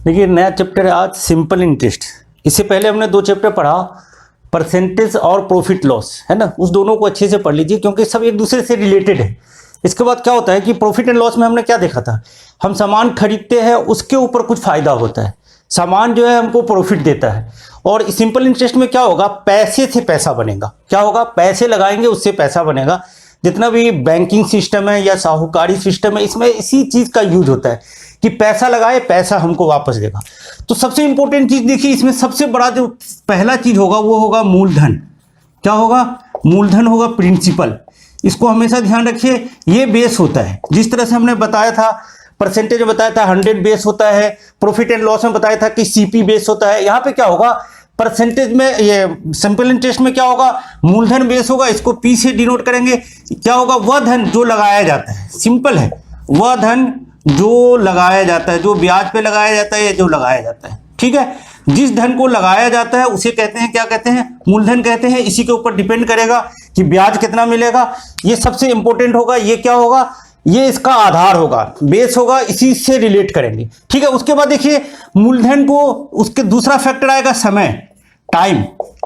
देखिए नया चैप्टर है आज सिंपल इंटरेस्ट। इससे पहले हमने 2 चैप्टर पढ़ा, परसेंटेज और प्रॉफिट लॉस, है ना। उस दोनों को अच्छे से पढ़ लीजिए क्योंकि सब एक दूसरे से रिलेटेड है। इसके बाद क्या होता है कि प्रॉफिट एंड लॉस में हमने क्या देखा था, हम सामान खरीदते हैं उसके ऊपर कुछ फायदा होता है, सामान जो है हमको प्रॉफिट देता है। और सिंपल इंटरेस्ट में क्या होगा, पैसे से पैसा बनेगा। क्या होगा, पैसे लगाएंगे उससे पैसा बनेगा। जितना भी बैंकिंग सिस्टम है या साहूकारी सिस्टम है, इसमें इसी चीज़ का यूज होता है कि पैसा लगाए पैसा हमको वापस देगा। तो सबसे इंपॉर्टेंट चीज़ देखिए, इसमें सबसे बड़ा जो पहला चीज़ होगा वो होगा मूलधन। क्या होगा, मूलधन होगा, प्रिंसिपल। इसको हमेशा ध्यान रखिए, ये बेस होता है। जिस तरह से हमने बताया था, परसेंटेज में बताया था 100 बेस होता है, प्रॉफिट एंड लॉस में बताया था कि सीपी बेस होता है। यहाँ पे क्या होगा, परसेंटेज में, ये सिंपल इंटरेस्ट में क्या होगा, मूलधन बेस होगा, इसको पी से डिनोट करेंगे। क्या होगा, वह धन जो लगाया जाता है, सिंपल है, वह धन जो लगाया जाता है, जो ब्याज पे लगाया जाता है या जो लगाया जाता है, ठीक है। जिस धन को लगाया जाता है उसे कहते हैं, क्या कहते हैं, मूलधन कहते हैं। इसी के ऊपर डिपेंड करेगा कि ब्याज कितना मिलेगा। ये सबसे इंपॉर्टेंट होगा। ये क्या होगा, ये इसका आधार होगा, बेस होगा, इसी से रिलेट करेंगे, ठीक है। उसके बाद देखिए मूलधन को, उसके दूसरा फैक्टर आएगा समय, टाइम,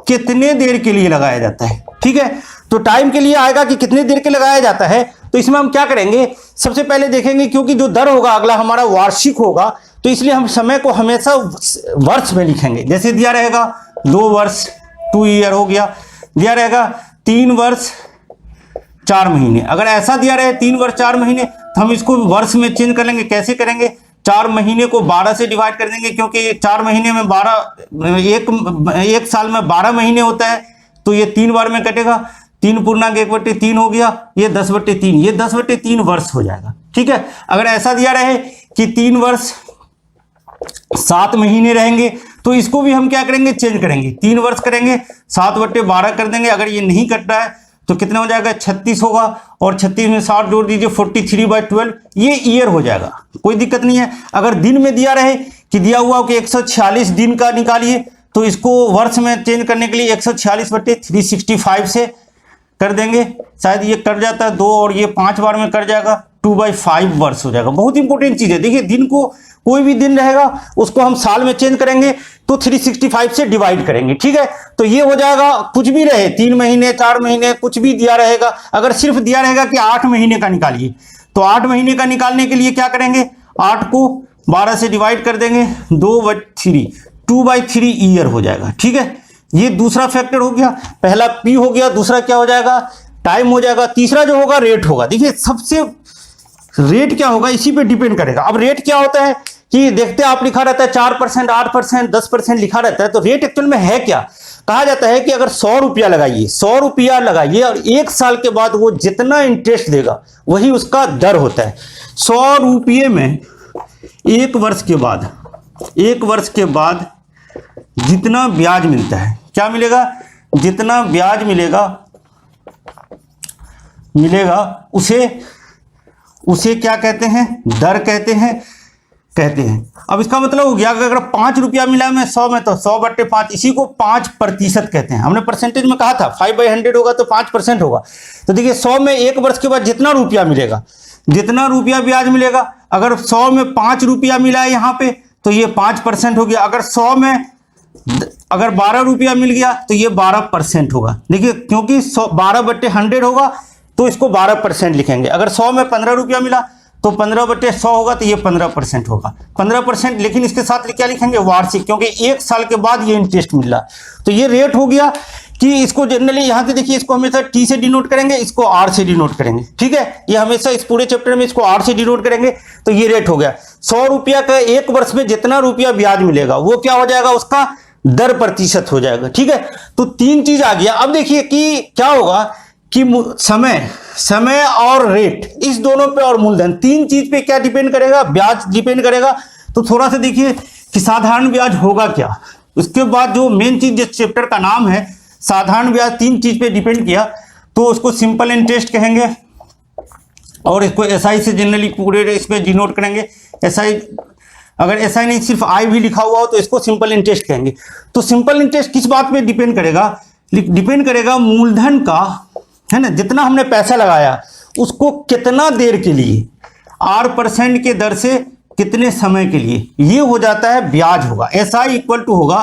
कितने देर के लिए लगाया जाता है, ठीक है। तो टाइम के लिए आएगा कि कितने देर के लगाया जाता है। तो इसमें हम क्या करेंगे, सबसे पहले देखेंगे, क्योंकि जो दर होगा अगला हमारा वार्षिक होगा, तो इसलिए हम समय को हमेशा वर्ष में लिखेंगे। जैसे दिया रहेगा 2 वर्ष, 2 ईयर हो गया, दिया रहेगा 3 वर्ष 4 महीने। अगर ऐसा दिया रहे 3 वर्ष 4 महीने, तो हम इसको वर्ष में चेंज कर लेंगे। कैसे करेंगे, 4 महीने को 12 से डिवाइड कर देंगे, क्योंकि 4 महीने में 12, एक साल में 12 महीने होता है, तो ये 3 बार में कटेगा। 3 पूर्णांक 1/3 हो गया, ये 10/3, ये 10/3 वर्ष हो जाएगा, ठीक है। अगर ऐसा दिया रहे कि 3 वर्ष 7 महीने रहेंगे, तो इसको भी हम क्या करेंगे, चेंज करेंगे, 3 वर्ष करेंगे, 7/12 कर देंगे। अगर ये नहीं कट रहा है तो कितना हो जाएगा, 36 होगा, और 36 में 60 जोड़ दीजिए, 43/12, ये ईयर हो जाएगा, कोई दिक्कत नहीं है। अगर दिन में दिया रहे कि दिया हुआ कि 146 दिन का निकालिए, तो इसको वर्ष में चेंज करने के लिए 146/365 से कर देंगे। शायद ये कट जाता है 2 और ये 5 बार में कट जाएगा, 2/5 वर्ष हो जाएगा। बहुत इंपॉर्टेंट चीज़ है। देखिए दिन को, कोई भी दिन रहेगा उसको हम साल में चेंज करेंगे तो 365 से डिवाइड करेंगे, ठीक है। तो ये हो जाएगा, कुछ भी रहे, 3 महीने 4 महीने कुछ भी दिया रहेगा। अगर सिर्फ दिया रहेगा कि 8 महीने का निकालिए, तो 8 महीने का निकालने के लिए क्या करेंगे, 8 को 12 से डिवाइड कर देंगे, 2/3 ईयर हो जाएगा, ठीक है। ये दूसरा फैक्टर हो गया, पहला पी हो गया, दूसरा क्या हो जाएगा, टाइम हो जाएगा, तीसरा जो होगा रेट होगा। देखिए सबसे रेट क्या होगा, इसी पे डिपेंड करेगा। अब रेट क्या होता है कि देखते आप लिखा रहता है 4%, 8%, 10% लिखा रहता है, तो रेट एक्चुअल में है क्या। कहा जाता है कि अगर 100 रुपया लगाइए, 100 रुपया लगाइए, और 1 साल के बाद वो जितना इंटरेस्ट देगा वही उसका दर होता है। 100 रुपये में 1 वर्ष के बाद, 1 वर्ष के बाद जितना ब्याज मिलता है, क्या मिलेगा, जितना ब्याज मिलेगा उसे क्या कहते हैं, दर कहते हैं। अब इसका मतलब हो गया कि अगर 5 रुपया मिला है 100 में, तो 100/5, इसी को 5% कहते हैं। हमने परसेंटेज में कहा था 5/100 होगा तो 5% होगा। तो देखिए 100 में 1 वर्ष के बाद जितना रुपया मिलेगा, जितना रुपया ब्याज मिलेगा, अगर 100 में 5 रुपया मिला है यहाँ पे, तो ये 5% हो गया। अगर 100 में अगर 12 रुपया मिल गया तो ये 12% होगा। देखिए क्योंकि 12/100 होगा तो इसको 12% लिखेंगे। अगर 100 में 15 रुपया मिला तो 15/100 होगा, तो ये 15% होगा, 15%। लेकिन इसके साथ क्या लिखेंगे, वार्षिक, क्योंकि 1 साल के बाद ये इंटरेस्ट मिल रहा। तो ये रेट हो गया कि इसको जनरली यहाँ से देखिए, इसको हमेशा टी से डिनोट करेंगे, इसको आर से डिनोट करेंगे, ठीक है। ये हमेशा इस पूरे चैप्टर में इसको आर से डिनोट करेंगे, तो ये रेट हो गया। 100 रुपया का 1 वर्ष में जितना रुपया ब्याज मिलेगा वो क्या हो जाएगा, उसका दर प्रतिशत हो जाएगा, ठीक है। तो 3 चीज आ गया। अब देखिए कि क्या होगा कि समय और रेट, इस दोनों पे, और मूलधन, 3 चीज पे क्या डिपेंड करेगा, ब्याज डिपेंड करेगा। तो थोड़ा सा देखिए कि साधारण ब्याज होगा क्या। उसके बाद जो मेन चीज, जिस चैप्टर का नाम है साधारण ब्याज, 3 चीज पे डिपेंड किया, तो उसको सिंपल इंटरेस्ट कहेंगे, और इसको एसआई से जनरली पूरे इसमें डिनोट करेंगे। एसआई, अगर एसआई नहीं सिर्फ आई भी लिखा हुआ हो तो इसको सिंपल इंटरेस्ट कहेंगे। तो सिंपल इंटरेस्ट किस बात पे डिपेंड करेगा, डिपेंड करेगा मूलधन का, है ना, जितना हमने पैसा लगाया उसको कितना देर के लिए, 8% के दर से कितने समय के लिए, ये हो जाता है ब्याज होगा। SI इक्वल टू होगा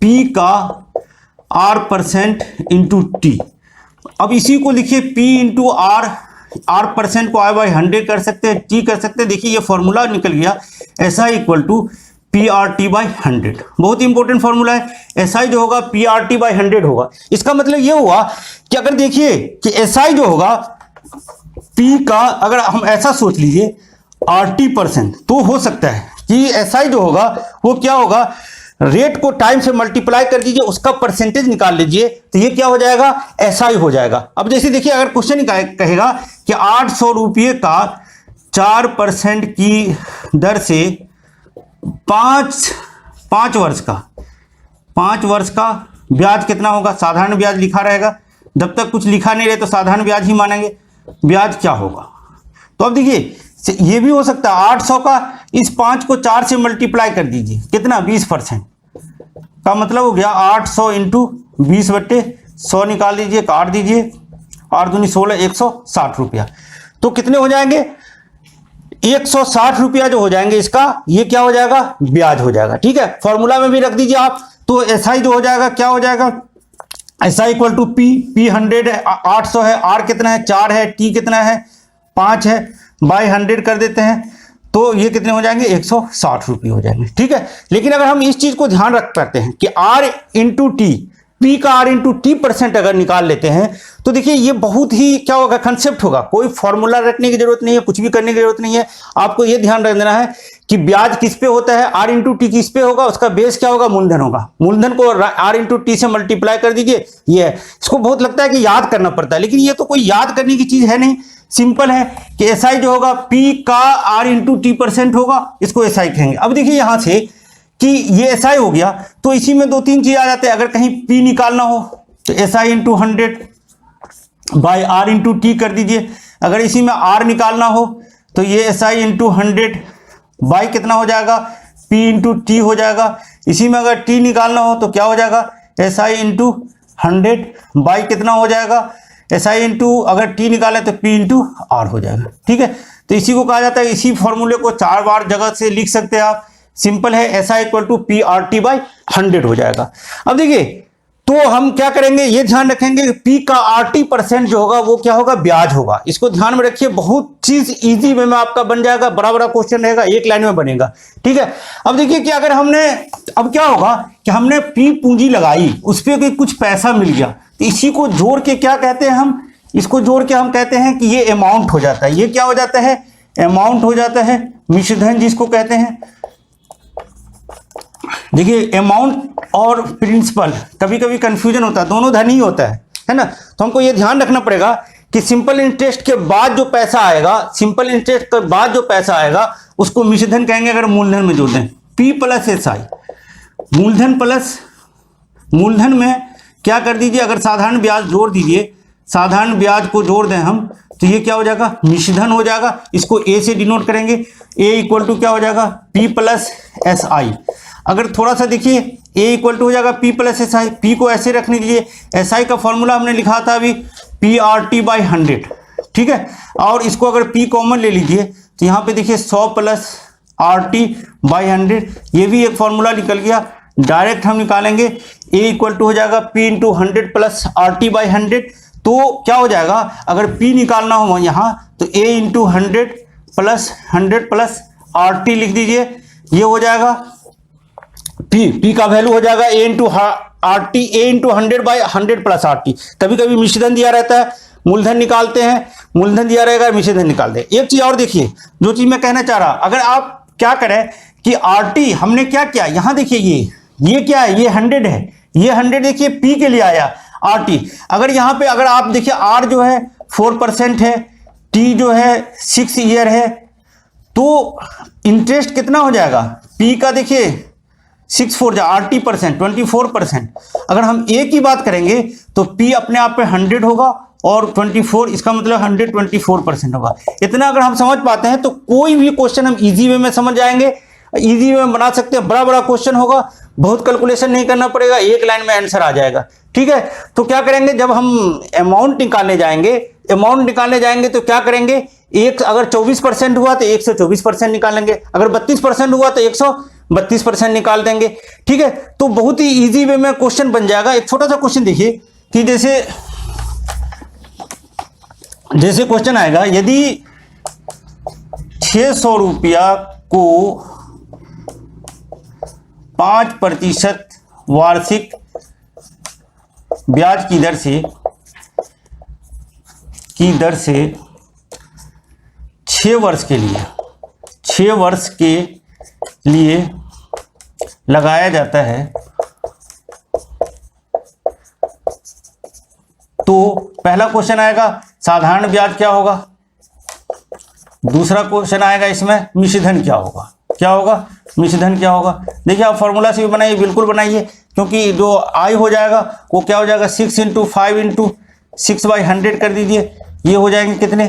P का R% इंटू टी। अब इसी को लिखिए P इंटू R% को I/100 कर सकते हैं, T कर सकते हैं। देखिए ये फॉर्मूला निकल गया, SI इक्वल टू PRT/100। बहुत इंपॉर्टेंट फॉर्मूला है। SI जो होगा PRT/100 होगा। इसका मतलब ये हुआ कि अगर देखिए कि SI जो होगा P का, अगर हम ऐसा सोच लीजिए RT%, तो हो सकता है कि SI जो होगा वो क्या होगा, रेट को टाइम से मल्टीप्लाई कर दीजिए, उसका परसेंटेज निकाल लीजिए, तो ये क्या हो जाएगा, SI हो जाएगा। अब जैसे देखिए अगर क्वेश्चन कहेगा कि 800 रुपये का 4% की दर से 5 वर्ष का ब्याज कितना होगा, साधारण ब्याज लिखा रहेगा। जब तक कुछ लिखा नहीं रहे तो साधारण ब्याज ही मानेंगे। ब्याज क्या होगा, तो अब देखिए ये भी हो सकता है 800 का, इस 5 को 4 से मल्टीप्लाई कर दीजिए, कितना 20% का मतलब हो गया 800 इंटू 20/100 निकाल दीजिए, काट दीजिए, 8 दूनी 16, 160 रुपया। तो कितने हो जाएंगे, 160 रुपया जो हो जाएंगे इसका, ये क्या हो जाएगा, ब्याज हो जाएगा। ठीक है, फॉर्मूला में भी रख दीजिए आप। तो SI जो हो जाएगा क्या हो जाएगा, SI इक्वल टू P 100 है, 800 है, R कितना है 4 है, T कितना है 5 है, बाई 100 कर देते हैं, तो ये कितने हो जाएंगे, 160 रुपये हो जाएंगे। ठीक है, लेकिन अगर हम इस चीज को ध्यान रख पाते हैं कि R इंटू टी, P का R इंटू T% अगर निकाल लेते हैं, तो देखिए ये बहुत ही क्या होगा, कंसेप्ट होगा। कोई फॉर्मूला रखने की जरूरत नहीं है, कुछ भी करने की जरूरत नहीं है। आपको ये ध्यान रख देना है कि ब्याज किस पे होता है, R इंटू टी किस पे होगा, उसका बेस क्या होगा, मूलधन होगा। मूलधन को R इंटू टी से मल्टीप्लाई कर दीजिए। ये है, इसको बहुत लगता है कि याद करना पड़ता है, लेकिन ये तो कोई याद करने की चीज है नहीं। सिंपल है कि SI जो होगा P का R इंटू T% होगा, इसको SI कहेंगे। अब देखिए यहां से कि ये SI हो गया, तो इसी में 2-3 चीज आ जाते हैं। अगर कहीं P निकालना हो तो SI into 100 by R into T कर दीजिए। अगर इसी में R निकालना हो तो ये SI इंटू 100 बाई कितना हो जाएगा, P इंटू टी हो जाएगा। इसी में अगर T निकालना हो तो क्या हो जाएगा, SI इंटू 100 बाई कितना हो जाएगा, SI इंटू अगर T निकाले तो P इंटू R हो जाएगा। ठीक है, तो इसी को कहा जाता है, इसी फॉर्मूले को 4 बार जगह से लिख सकते हैं आप। सिंपल है, SI इक्वल टू PRT/100 हो जाएगा। अब देखिए तो हम क्या करेंगे, ये ध्यान रखेंगे P का RT% जो होगा वो क्या होगा, ब्याज होगा। इसको ध्यान में रखिए, बहुत चीज इजी वे में आपका बन जाएगा, बड़ा बड़ा क्वेश्चन रहेगा, एक लाइन में बनेगा। ठीक है, अब देखिए कि अगर हमने, अब क्या होगा कि हमने P पूंजी लगाई, उस पर कुछ पैसा मिल गया, तो इसी को जोड़ के क्या कहते हैं हम, इसको जोड़ के हम कहते हैं कि ये अमाउंट हो जाता है। ये क्या हो जाता है, अमाउंट हो जाता है, मिश्रधन जिसको कहते हैं। देखिए अमाउंट और प्रिंसिपल कभी कभी कंफ्यूजन होता है, दोनों धन ही होता है ना। तो हमको ये ध्यान रखना पड़ेगा कि सिंपल इंटरेस्ट के बाद जो पैसा आएगा, सिंपल इंटरेस्ट के बाद जो पैसा आएगा उसको मिश्रधन कहेंगे अगर मूलधन में जोड़ दें। P प्लस SI, मूलधन प्लस मूलधन में क्या कर दीजिए, अगर साधारण ब्याज जोड़ दीजिए, साधारण ब्याज को जोड़ दें हम, तो ये क्या हो जाएगा, मिश्रधन हो जाएगा। इसको A से डिनोट करेंगे, A इक्वल टू क्या हो जाएगा, P प्लस SI। अगर थोड़ा सा देखिए A इक्वल टू हो जाएगा P प्लस SI, P को ऐसे रखने दीजिए। SI का फॉर्मूला हमने लिखा था अभी PRT/100। ठीक है, और इसको अगर P कॉमन ले लीजिए तो यहाँ पे देखिए 100 प्लस RT/100, ये भी एक फॉर्मूला निकल गया। डायरेक्ट हम निकालेंगे, A इक्वल टू हो जाएगा P इंटू 100 प्लस RT/100। तो क्या हो जाएगा, अगर P निकालना हो यहाँ तो A इंटू 100 प्लस RT लिख दीजिए, ये हो जाएगा P का वैल्यू हो जाएगा A into RT, A into 100/100 plus RT। कभी कभी मिश्रधन दिया रहता है, मूलधन निकालते हैं, मूलधन दिया रहेगा, मिश्रधन निकालते हैं। एक चीज और देखिए, जो चीज मैं कहना चाह रहा, अगर आप क्या करें कि RT हमने क्या किया, यहां देखिए ये क्या है, ये 100 है, ये 100 देखिए P के लिए आया RT। अगर यहाँ पे अगर आप देखिए R जो है 4% है, T जो है 6 ईयर है, तो इंटरेस्ट कितना हो जाएगा, P का देखिए 6/4 RT% 24%। अगर हम A की बात करेंगे तो P अपने आप पे 100 होगा और 24, इसका मतलब 124% होगा। इतना अगर हम समझ पाते हैं तो कोई भी क्वेश्चन हम इजी वे में समझ जाएंगे, इजी वे में बना सकते हैं। बड़ा बड़ा क्वेश्चन होगा, बहुत कैलकुलेशन नहीं करना पड़ेगा, एक लाइन में आंसर आ जाएगा। ठीक है, तो क्या करेंगे, जब हम अमाउंट निकालने जाएंगे तो क्या करेंगे, एक अगर 24% हुआ तो 124% निकालेंगे, अगर 32% हुआ तो 132% निकाल देंगे। ठीक है, तो बहुत ही इजी वे में क्वेश्चन बन जाएगा। एक छोटा सा क्वेश्चन देखिए कि जैसे क्वेश्चन आएगा, यदि 600 रुपया को 5% वार्षिक ब्याज की दर से 6 वर्ष के लिए लगाया जाता है, तो पहला क्वेश्चन आएगा साधारण ब्याज क्या होगा, दूसरा क्वेश्चन आएगा इसमें मिश्रधन क्या होगा, मिश्रधन क्या होगा। देखिए आप फॉर्मूला से भी बनाइए, बिल्कुल बनाइए, क्योंकि जो आई हो जाएगा वो क्या हो जाएगा 6 × 5 × 6/100 कर दीजिए, ये हो जाएंगे कितने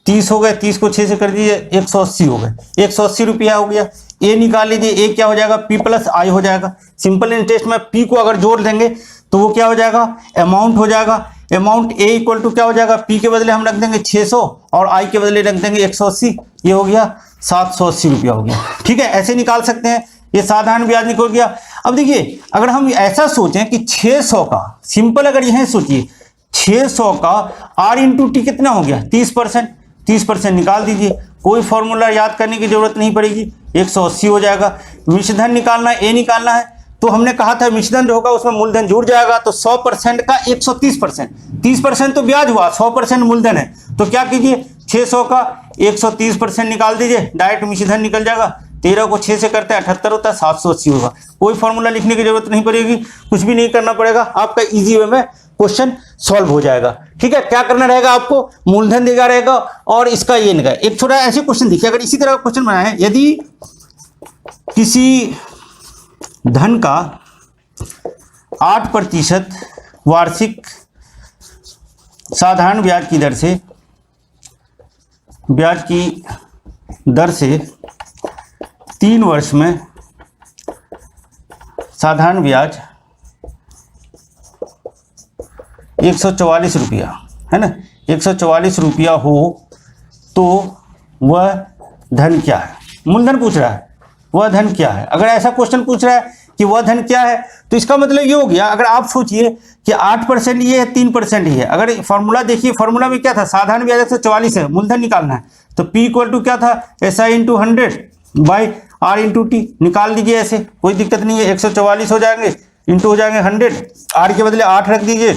30 हो गए, 30 को 6 से कर दीजिए 180 हो गए, 180 रुपया हो गया। ए निकाल लीजिए, ए क्या हो जाएगा P + I हो जाएगा। सिंपल इंटरेस्ट में P को अगर जोड़ देंगे तो वो क्या हो जाएगा अमाउंट हो जाएगा। अमाउंट A = क्या हो जाएगा, P के बदले हम रख देंगे 600 और I के बदले रख देंगे 180, ये हो गया 780 रुपया हो गया। ठीक है, ऐसे निकाल सकते हैं, ये साधारण ब्याज निकल गया। अब देखिए अगर हम ऐसा सोचें कि 600 का सिंपल, अगर यह सोचिए 600 का R × T कितना हो गया 30% निकाल दीजिए, कोई फॉर्मूला याद करने की जरूरत नहीं पड़ेगी, 180 हो जाएगा। मिश्रधन निकालना है, ए निकालना है, तो हमने कहा था मिश्रधन जो होगा उसमें मूलधन जुड़ जाएगा, तो 100% का 130%, 30% तो ब्याज हुआ, 100% मूलधन है, तो क्या कीजिए 600 का 130% निकाल दीजिए, डायरेक्ट मिश्रधन निकल जाएगा। 13 को 6 से करते हैं 78 होता है, 780 होगा। कोई फॉर्मूला लिखने की जरूरत नहीं पड़ेगी, कुछ भी नहीं करना पड़ेगा, आपका इजी वे में क्वेश्चन सॉल्व हो जाएगा। ठीक है, क्या करना रहेगा आपको, मूलधन देगा रहेगा और इसका ये निकाल। एक छोटा ऐसे क्वेश्चन देखिए, अगर इसी तरह का क्वेश्चन बनाए, यदि किसी धन का 8% वार्षिक साधारण ब्याज की दर से 3 वर्ष में साधारण ब्याज 144 रुपया है ना, 144 रुपया हो तो वह धन क्या है। मूलधन पूछ रहा है, वह धन क्या है। अगर ऐसा क्वेश्चन पूछ रहा है कि वह धन क्या है, तो इसका मतलब ये हो गया, अगर आप सोचिए कि 8% ये है, 3% ही है। अगर फॉर्मूला देखिए, फॉर्मूला में क्या था, साधारण ब्याज 144 है, मूलधन निकालना है, तो P = क्या था SI × 100/R × T निकाल दीजिए, ऐसे कोई दिक्कत नहीं है। 144 हो जाएंगे, इंटू हो जाएंगे 100, R के बदले 8 रख दीजिए,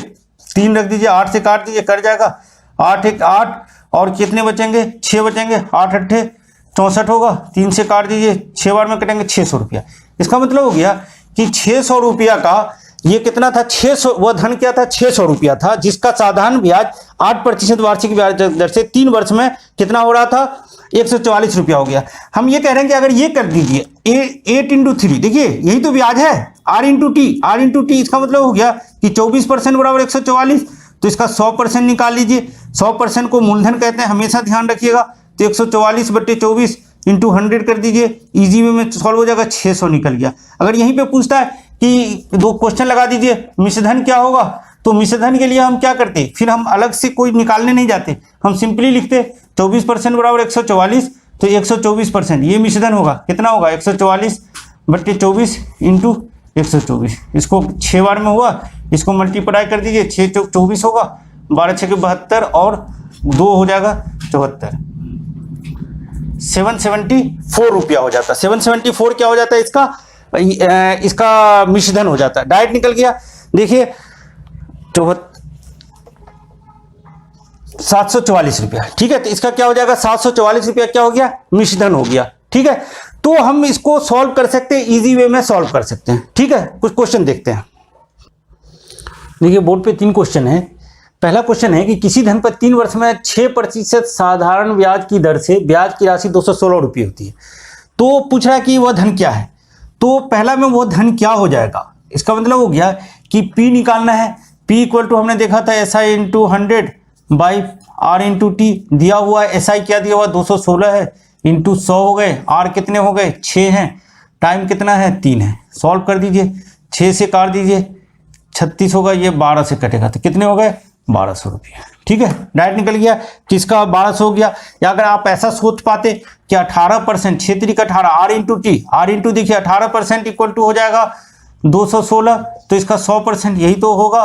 3 रख दीजिए, 8 से काट दीजिए, कर जाएगा 8 × 8 और कितने बचेंगे 6 बचेंगे, 8 × 8 = 64 होगा, 3 से काट दीजिए, 6 बार में कटेंगे 600 रुपया। इसका मतलब हो गया कि 600 रुपया का ये कितना था, 600, वह धन क्या था 600 रुपया था, जिसका साधारण ब्याज 8% वार्षिक ब्याज दर से 3 वर्ष में कितना हो रहा था 144 रुपया हो गया। हम ये कह रहे हैं कि अगर ये कर दीजिए 8 × 3, देखिए यही तो ब्याज है, R × T, इसका मतलब हो गया कि 24% बराबर 144, तो इसका 100% निकाल लीजिए। 100% को मूलधन कहते हैं, हमेशा ध्यान रखिएगा। तो 144/24 × 100 कर दीजिए, इजी वे में सॉल्व हो जाएगा, 600 निकल गया। अगर यहीं पे पूछता है कि 2 क्वेश्चन लगा दीजिए मिश्रधन क्या होगा, तो मिश्रधन के लिए हम क्या करते, फिर हम अलग से कोई निकालने नहीं जाते, हम सिंपली लिखते 24% बराबर 144, तो 124% ये मिश्रधन होगा, कितना होगा 144/24 × 124, इसको 6 बार में हुआ, इसको मल्टीप्लाई कर दीजिए, 6 × 24 होगा, 12 × 6 = 72 और 2 हो जाएगा 74, 774 रुपया हो जाता है। 774 क्या हो जाता है इसका मिश्रधन हो जाता है, डायरेक्ट निकल गया। देखिए 744 रुपया, ठीक है, तो इसका क्या हो जाएगा 744 रुपया क्या हो गया मिश्रधन हो गया। ठीक है, तो हम इसको सॉल्व कर सकते हैं, इजी वे में सॉल्व कर सकते हैं। ठीक है, कुछ क्वेश्चन देखते हैं। देखिए बोर्ड पे 3 क्वेश्चन है। पहला क्वेश्चन है कि किसी धन पर 3 वर्ष में 6% साधारण ब्याज की दर से ब्याज की राशि 216 रुपये होती है, तो पूछ रहा है कि वह धन क्या है। तो पहला में वो धन क्या हो जाएगा, इसका मतलब हो गया कि P निकालना है। P = हमने देखा था SI × 100/R × T दिया हुआ है, SI क्या दिया हुआ 216 है, इंटू 100 हो गए, R कितने हो गए 6 हैं, टाइम कितना है 3 है। सॉल्व कर दीजिए, 6 से काट दीजिए 36 होगा, ये 12 से कटेगा, तो कितने हो गए 1200 रुपये। ठीक है, डायरेक्ट निकल गया किसका 1200 हो गया। या अगर आप ऐसा सोच पाते कि 18%, 6 का 18, आर इंटू देखिए 18% इक्वल टू हो जाएगा 216, तो इसका 100% यही तो होगा,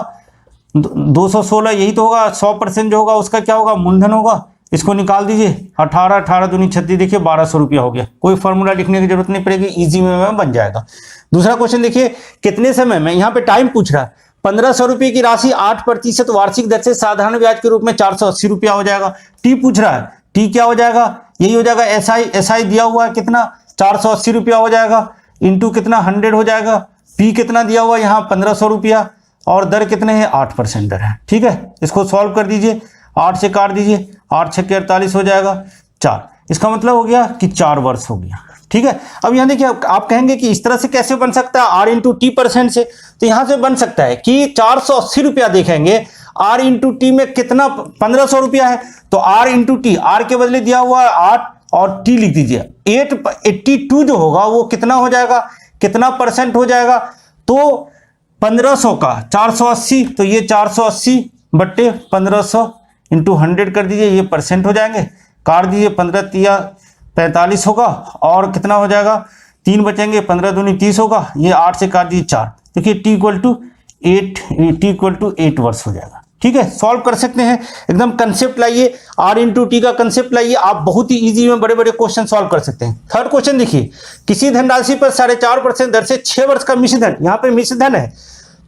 216 यही तो होगा, 100% जो होगा उसका क्या होगा, मूलधन होगा। इसको निकाल दीजिए, 18 दूनी 36, देखिए 1200 रुपया हो गया। कोई फॉर्मूला लिखने की जरूरत नहीं पड़ेगी, इजी में बन जाएगा। दूसरा क्वेश्चन देखिए, कितने समय में, यहाँ पे टाइम पूछ रहा है, 1500 रुपये की राशि 8% वार्षिक दर से साधारण ब्याज के रूप में 480 रुपया हो जाएगा। टी पूछ रहा है, टी क्या हो जाएगा, यही हो जाएगा एसआई दिया हुआ है कितना 480 रुपया हो जाएगा, इंटू कितना 100 हो जाएगा। पी कितना दिया हुआ है यहाँ 1500 रुपया, और दर कितने हैं 8% दर है। ठीक है, इसको सॉल्व कर दीजिए, 8 से काट दीजिए, 8 छक्के 48 हो जाएगा 4। इसका मतलब हो गया कि 4 वर्ष हो गया। ठीक है, अब यहाँ देखिए आप कहेंगे कि इस तरह से कैसे बन सकता है, आर इंटू टी परसेंट से, तो यहाँ से बन सकता है कि 480 रुपया देखेंगे, आर इंटू टी में कितना 1500 रुपया है, तो आर इंटू टी, आर के बदले दिया हुआ है 8 और टी लिख दीजिए, 82 जो होगा वो कितना हो जाएगा, कितना परसेंट हो जाएगा, तो 1500 का 480, तो ये 480 बट्टे 1500 इंटू 100 कर दीजिए, ये परसेंट हो जाएंगे। काट दीजिए, 15 तिया 45 होगा, और कितना हो जाएगा 3 बचेंगे, 15 दूनी 30 होगा, ये 8 से काट दीजिए 4, देखिए टी इक्वल टू 8 वर्ष हो जाएगा। ठीक है, सॉल्व कर सकते हैं, एकदम कंसेप्ट लाइए, आर इंटू टी का कंसेप्ट लाइए, आप बहुत ही इजी में बड़े बड़े क्वेश्चन सॉल्व कर सकते हैं। थर्ड क्वेश्चन देखिए, किसी धनराशि पर 4.5% दर से 6 वर्ष का मिश्रधन, यहाँ पे मिश्रधन है,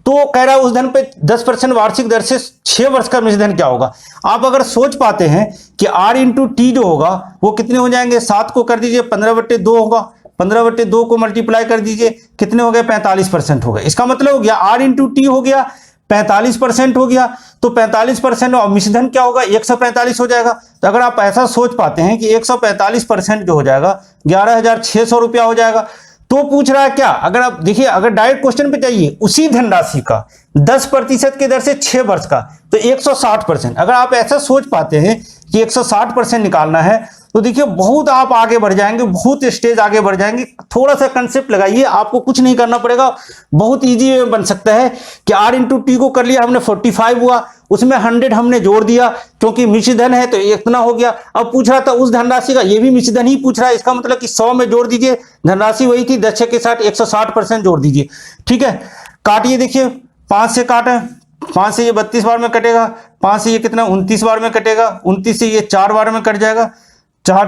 तो कह रहा है उस धन पे 10% वार्षिक दर से 6 वर्ष का मिश्रधन क्या होगा। आप अगर सोच पाते हैं कि आर इंटू टी जो होगा वो कितने हो जाएंगे, 7 को कर दीजिए 15/2 होगा, 15/2 को मल्टीप्लाई कर दीजिए, कितने हो गए 45% हो गए। इसका मतलब हो गया आर इंटू टी हो गया 45% हो गया, तो 45% और मिश्रधन क्या होगा 145 हो जाएगा। तो अगर आप ऐसा सोच पाते हैं कि 145% जो हो जाएगा 11,600 रुपया हो जाएगा, तो पूछ रहा है क्या, अगर आप देखिए, अगर डायरेक्ट क्वेश्चन पे जाइए, उसी धनराशि का 10% के दर से 6 वर्ष का, तो 160%। अगर आप ऐसा सोच पाते हैं कि 160% निकालना है, तो देखिए बहुत आप आगे बढ़ जाएंगे, बहुत स्टेज आगे बढ़ जाएंगे। थोड़ा सा कंसेप्ट लगाइए, आपको कुछ नहीं करना पड़ेगा, बहुत इजी बन सकता है कि आर इंटू टी को कर लिया हमने 45 हुआ, उसमें 100 हमने जोड़ दिया क्योंकि मिश्रधन है तो इतना हो गया। अब पूछ रहा था उस धनराशि का, ये भी मिश्रधन ही पूछ रहा है, इसका मतलब कि 100 में जोड़ दीजिए, धनराशि वही थी 10 के साथ 160% जोड़ दीजिए। ठीक है, काटिए, देखिए 5 से काटें, 5 से ये 32 बार में कटेगा, 5 से ये कितना 29 बार में कटेगा, 29 से ये 4 बार में कट जाएगा, 4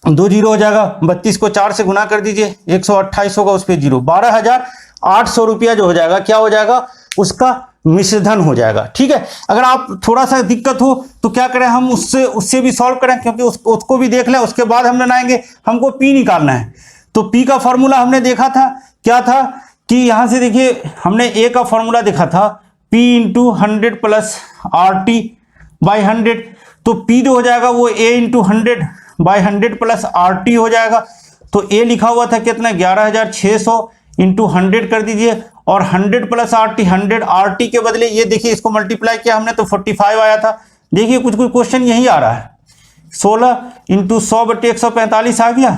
2 जीरो हो जाएगा, 32 को 4 से गुना कर दीजिए, 128 होगा, उस पर जीरो, 12,800 रुपया जो हो जाएगा क्या हो जाएगा, उसका मिश्रधन हो जाएगा। ठीक है, अगर आप थोड़ा सा दिक्कत हो तो क्या करें, हम उससे भी सॉल्व करें, क्योंकि उसको भी देख लें, उसके बाद हम बनाएंगे। हमको पी निकालना है, तो पी का फॉर्मूला हमने देखा था, क्या था कि यहां से देखिए हमने ए का फॉर्मूला देखा था, P इंटू 100 प्लस RT/100, तो P जो हो जाएगा वो A इंटू 100/100 प्लस RT हो जाएगा। तो A लिखा हुआ था कितना 11,600 इंटू 100 कर दीजिए, और 100 प्लस RT, 100 RT के बदले ये देखिए इसको मल्टीप्लाई किया हमने तो 45 आया था। देखिए कुछ क्वेश्चन यही आ रहा है, 16 इंटू 100/145 आ गया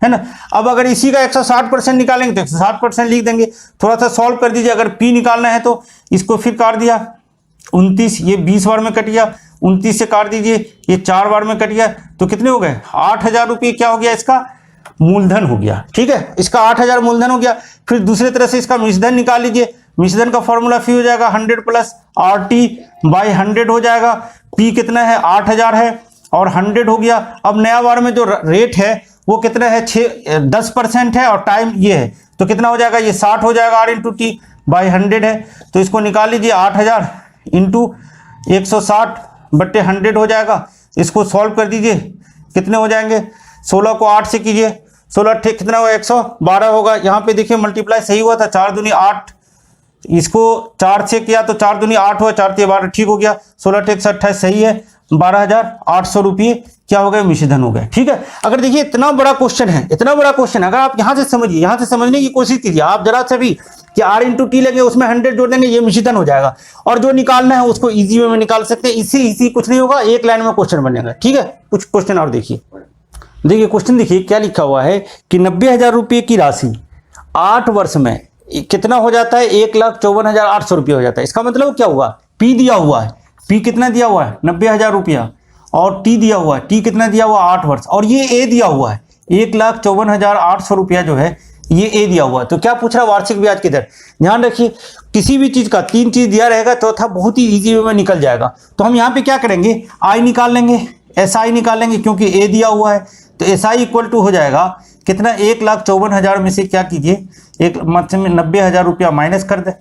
है ना। अब अगर इसी का 160% निकालेंगे तो 160% लिख देंगे। थोड़ा सा सॉल्व कर दीजिए, अगर P निकालना है तो इसको फिर काट दिया, 29 ये 20 बार में कट गया, 29 से काट दीजिए, ये 4 बार में कट गया, तो कितने हो गए 8,000 रुपये क्या हो गया, इसका मूलधन हो गया। ठीक है, इसका 8,000 मूलधन हो गया। फिर दूसरे तरह से इसका मिश्रधन निकाल लीजिए, मिश्रधन का फॉर्मूला फिर हो जाएगा 100 प्लस RT/100 हो जाएगा। P कितना है 8,000 है और 100 हो गया। अब नया बार में जो रेट है वो कितना है 10% है, और टाइम ये है तो कितना हो जाएगा, ये 60 हो जाएगा, R इंटू T/100 है, तो इसको निकाल लीजिए, 8,000 इंटू 160/100 हो जाएगा। इसको सॉल्व कर दीजिए, कितने हो जाएंगे, 16 को 8 से कीजिए, 16 ठीक कितना होगा 112 होगा। यहाँ पे देखिए मल्टीप्लाई सही हुआ था, 4 दूनी 8, इसको 4 से किया तो 4 दूनी 8 हुआ, 4 12 ठीक हो गया, 16 ठीक 28 सही है, 12,800 रुपये क्या हो गए, मिश्रधन हो गए। ठीक है, अगर देखिए इतना बड़ा क्वेश्चन है, इतना बड़ा क्वेश्चन, अगर आप यहाँ से समझिए, यहाँ से समझने की कोशिश कीजिए आप जरा से भी, कि R इंटू टी लेंगे उसमें 100 जोड़ देंगे, ये मिश्रधन हो जाएगा, और जो निकालना है उसको इजी वे में निकाल सकते हैं। इसी कुछ नहीं होगा, एक लाइन में क्वेश्चन बनेगा। ठीक है, कुछ क्वेश्चन और देखिए, क्वेश्चन देखिए क्या लिखा हुआ है कि 90,000 रुपये की राशि 8 वर्ष में कितना हो जाता है, 1,54,800 रुपये हो जाता है। इसका मतलब क्या हुआ, P दिया हुआ है, पी कितना दिया हुआ है 90,000 रुपया, और टी दिया हुआ है, टी कितना दिया हुआ 8 वर्ष, और ये ए दिया हुआ है 1,54,800 रुपया जो है ये ए दिया हुआ है। तो क्या पूछ रहा है, वार्षिक ब्याज की दर। ध्यान रखिए किसी भी चीज़ का 3 चीज़ दिया रहेगा तो था बहुत ही इजी वे में निकल जाएगा। तो हम यहाँ पे क्या करेंगे, आई निकाल लेंगे, एस आई निकाल लेंगे, क्योंकि ए दिया हुआ है। तो एस आई इक्वल टू हो जाएगा कितना, 1,54,000 में से क्या कीजिए एक मतलब 90,000 रुपया माइनस कर दे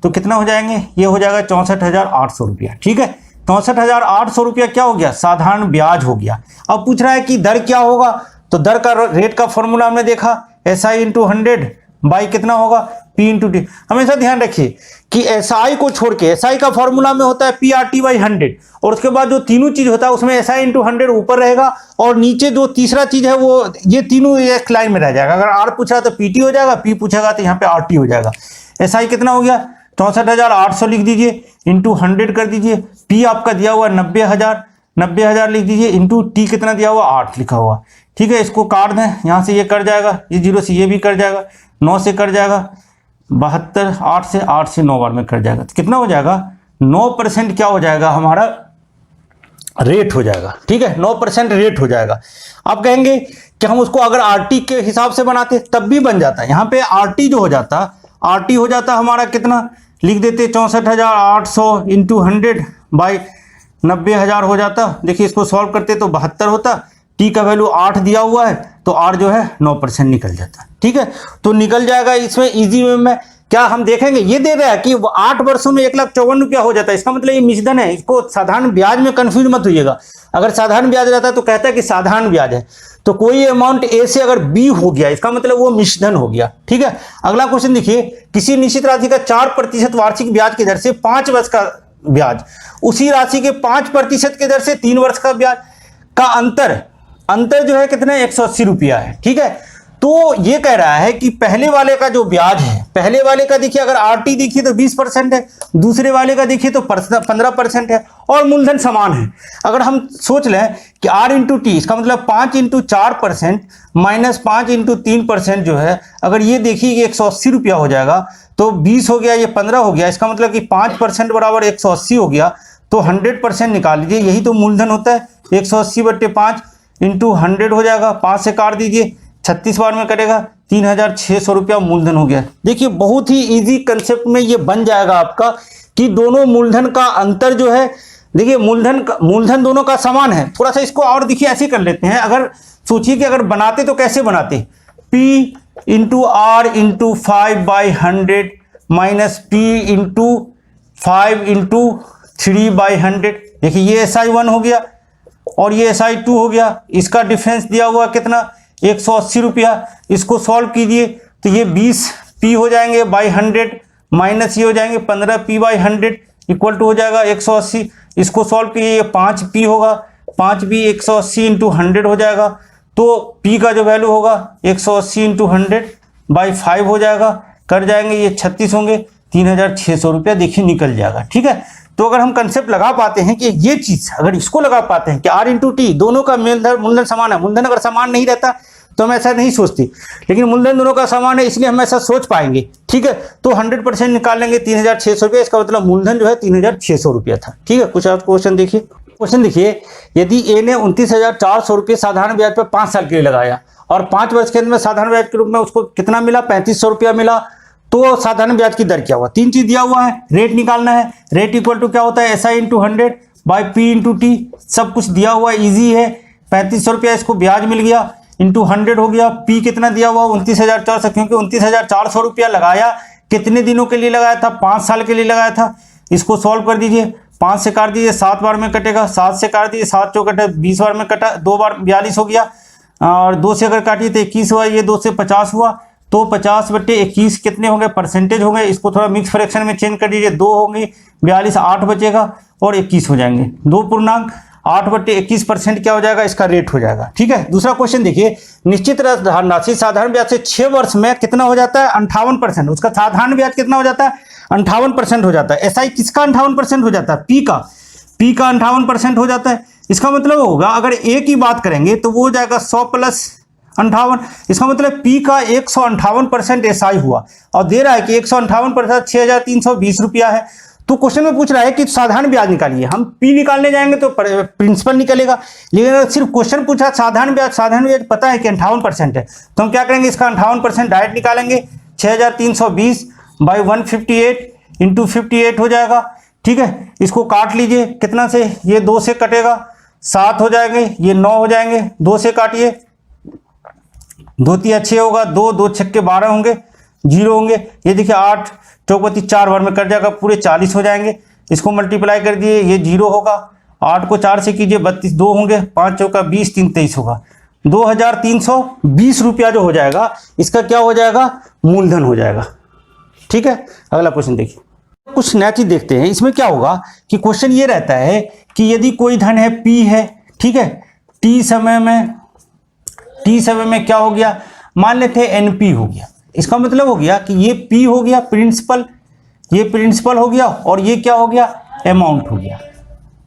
तो कितना हो जाएंगे, ये हो जाएगा 64,800 रुपया। ठीक है, 64,800 रुपया क्या हो गया, साधारण ब्याज हो गया। अब पूछ रहा है कि दर क्या होगा, तो दर का रेट का फॉर्मूला हमने देखा, एस आई इंटू 100 बाई कितना होगा, पी इंटू टी। हमेशा ध्यान रखिए कि एस आई को छोड़ के, एस आई का फॉर्मूला में होता है पी आर टी बाई 100, और उसके बाद जो तीनों चीज होता है उसमें एस आई इंटू 100 ऊपर रहेगा, और नीचे जो तीसरा चीज है वो ये तीनों एक लाइन में रह जाएगा। अगर आर पूछा तो पी टी हो जाएगा, पी पूछेगा तो यहाँ पे आर टी हो जाएगा। एस आई कितना हो गया 64,800 लिख दीजिए, इंटू 100 कर दीजिए, पी आपका दिया हुआ 90,000 लिख दीजिए, इंटू टी कितना दिया हुआ 8 लिखा हुआ। ठीक है, इसको काट दें, यहाँ से ये कट जाएगा, ये 0 से ये भी कट जाएगा, 9 से कट जाएगा 72, 8 से 9 बार में कट जाएगा, तो कितना हो जाएगा 9% क्या हो जाएगा हमारा रेट हो जाएगा। ठीक है, 9% रेट हो जाएगा। आप कहेंगे कि हम उसको अगर आरटी के हिसाब से बनाते तब भी बन जाता है। यहाँ पे आरटी जो हो जाता, आरटी हो जाता हमारा कितना, लिख देते 64,800 इंटू 100 बाई 90,000 हो जाता। देखिए इसको सॉल्व करते तो 72 होता, टी का वैल्यू 8 दिया हुआ है तो आर जो है 9% निकल जाता। ठीक है, तो निकल जाएगा। इसमें इजी वे में क्या हम देखेंगे, ये दे रहा है कि 8 वर्षों में 1,54,000 रुपया हो जाता है, इसका मतलब ये मिश्रधन है। इसको साधारण ब्याज में कंफ्यूज मत होइएगा। अगर साधारण ब्याज रहता है तो कहता है कि साधारण ब्याज है, तो कोई अमाउंट ए से अगर बी हो गया इसका मतलब वो मिश्रधन हो गया। ठीक है, अगला क्वेश्चन देखिए, किसी निश्चित राशि का 4% वार्षिक ब्याज की दर से 5 वर्ष का ब्याज, उसी राशि के 5% की दर से 3 वर्ष का ब्याज का अंतर जो है कितना 180 रुपया है। ठीक है, तो ये कह रहा है कि पहले वाले का जो ब्याज है, पहले वाले का देखिए अगर आरटी देखिए तो 20% है, दूसरे वाले का देखिए तो 15% है, और मूलधन समान है। अगर हम सोच लें कि आर इंटू टी, इसका मतलब 5 इंटू 4% माइनस 5 इंटू 3% जो है, अगर ये देखिए ये 180 रुपया हो जाएगा, तो 20 हो गया, ये 15 हो गया, इसका मतलब कि 5% बराबर 180 हो गया, तो 100% निकाल लीजिए, यही तो मूलधन होता है। 180/5 इंटू 100 हो जाएगा, 5 से काट दीजिए, 36 बार में करेगा, 3,600 रुपया मूलधन हो गया। देखिए बहुत ही इजी कंसेप्ट में ये बन जाएगा आपका कि दोनों मूलधन का अंतर जो है, देखिए मूलधन दोनों का समान है। थोड़ा सा इसको और देखिए ऐसे कर लेते हैं, अगर सोचिए कि अगर बनाते तो कैसे बनाते, P into R into 5/100 minus P into 5 into 3/100। देखिए ये SI1 हो गया और ये SI2 हो गया, इसका डिफरेंस दिया हुआ कितना 180 रुपया। इसको सॉल्व कीजिए तो ये 20P हो जाएंगे बाई 100 माइनस ये हो जाएंगे 15P/100 इक्वल टू हो जाएगा 180। इसको सॉल्व कीजिए, ये 5P होगा, 5P 180 इंटू 100 हो जाएगा, तो P का जो वैल्यू होगा 180 इंटू 100 बाई 5 हो जाएगा, कर जाएंगे ये 36 होंगे, 3,600 रुपया देखिए निकल जाएगा। ठीक है, तो अगर हम कंसेप्ट लगा पाते हैं कि ये चीज अगर इसको लगा पाते हैं कि आर इंटू टी दोनों का मूलधन समान है, मूलधन अगर समान नहीं रहता तो हम ऐसा नहीं सोचते, लेकिन मूलधन दोनों का समान है इसलिए हम ऐसा सोच पाएंगे। ठीक है, तो 100% निकाल लेंगे 3,600 रुपया, इसका मतलब मूलधन जो है 3,600 रुपया था। ठीक है, कुछ और क्वेश्चन देखिए। क्वेश्चन देखिए, यदि ए ने 29,400 रुपये साधारण ब्याज पर 5 साल के लिए लगाया और 5 वर्ष के अंदर में साधारण ब्याज के रूप में उसको कितना मिला 3,500 रुपया मिला, तो साधारण ब्याज की दर क्या हुआ। 3 चीज दिया हुआ है, रेट निकालना है, रेट इक्वल टू क्या होता है SI into 100 by P into T, सब कुछ दिया हुआ है, ईजी है। 3,500 रुपया इसको ब्याज मिल गया, इंटू 100 हो गया, P कितना दिया हुआ 29,400, क्योंकि 29,400 रुपया लगाया, कितने दिनों के लिए लगाया था 5 साल के लिए लगाया था। इसको सॉल्व कर दीजिए, 5 से काट दीजिए 7 बार में कटेगा, 7 से काट दीजिए 7 चौकटे 20 बार में कटा, 2 बार 42 हो गया, और 2 से अगर काटिए तो 21 हुआ, ये 2 से 50 हुआ, तो 50/21 कितने होंगे परसेंटेज हो गए। इसको थोड़ा मिक्स फ्रैक्शन में चेंज कर दीजिए, 2 होंगे 42, 8 बचेगा और 21 हो जाएंगे, 2 पूर्णांक 8/21% क्या हो जाएगा, इसका रेट हो जाएगा। ठीक है, दूसरा क्वेश्चन देखिए, निश्चित राशि साधारण ब्याज से 6 वर्ष में कितना हो जाता है 58%, उसका साधारण ब्याज कितना हो जाता है 58% हो जाता है। SI किसका 58% हो जाता है, P का 58% हो जाता है। इसका मतलब होगा अगर A की बात करेंगे तो वो हो जाएगा 100 + 58, इसका मतलब P का 158% SI हुआ, और दे रहा है कि 158% 6,320 रुपया है, तो क्वेश्चन में पूछ रहा है कि साधारण ब्याज निकालिए। हम पी निकालने जाएंगे तो प्रिंसिपल निकलेगा, लेकिन अगर सिर्फ क्वेश्चन पूछा साधारण ब्याज पता है कि 58% है, तो हम क्या करेंगे, इसका 58% डायरेक्ट निकालेंगे। 6320 बाई 158 इंटू 58 हो जाएगा। ठीक है, इसको काट लीजिए, कितना से, ये 2 से कटेगा, 7 हो जाएंगे, ये 9 हो जाएंगे, 2 से काटिए, 2 तिया 6 होगा, 2 2 छक्के 12 होंगे, 0 होंगे। ये देखिए 8 चौपति 4 बार में कट जाएगा, पूरे 40 हो जाएंगे। इसको मल्टीप्लाई कर दिए, ये 0 होगा, 8 को 4 से कीजिए, 32, 2 होंगे, 5 चौका 20, 3 23 होगा। 2320 रुपया जो हो जाएगा, इसका क्या हो जाएगा, मूलधन हो जाएगा। ठीक है, अगला क्वेश्चन देखिए। कुछ नया चीज देखते हैं। इसमें क्या होगा कि क्वेश्चन ये रहता है कि यदि कोई धन है P है, ठीक है, T समय में क्या हो गया, मान लेते हैं NP हो गया। इसका मतलब हो गया कि ये P हो गया प्रिंसिपल, ये प्रिंसिपल हो गया, और ये क्या हो गया, अमाउंट हो गया।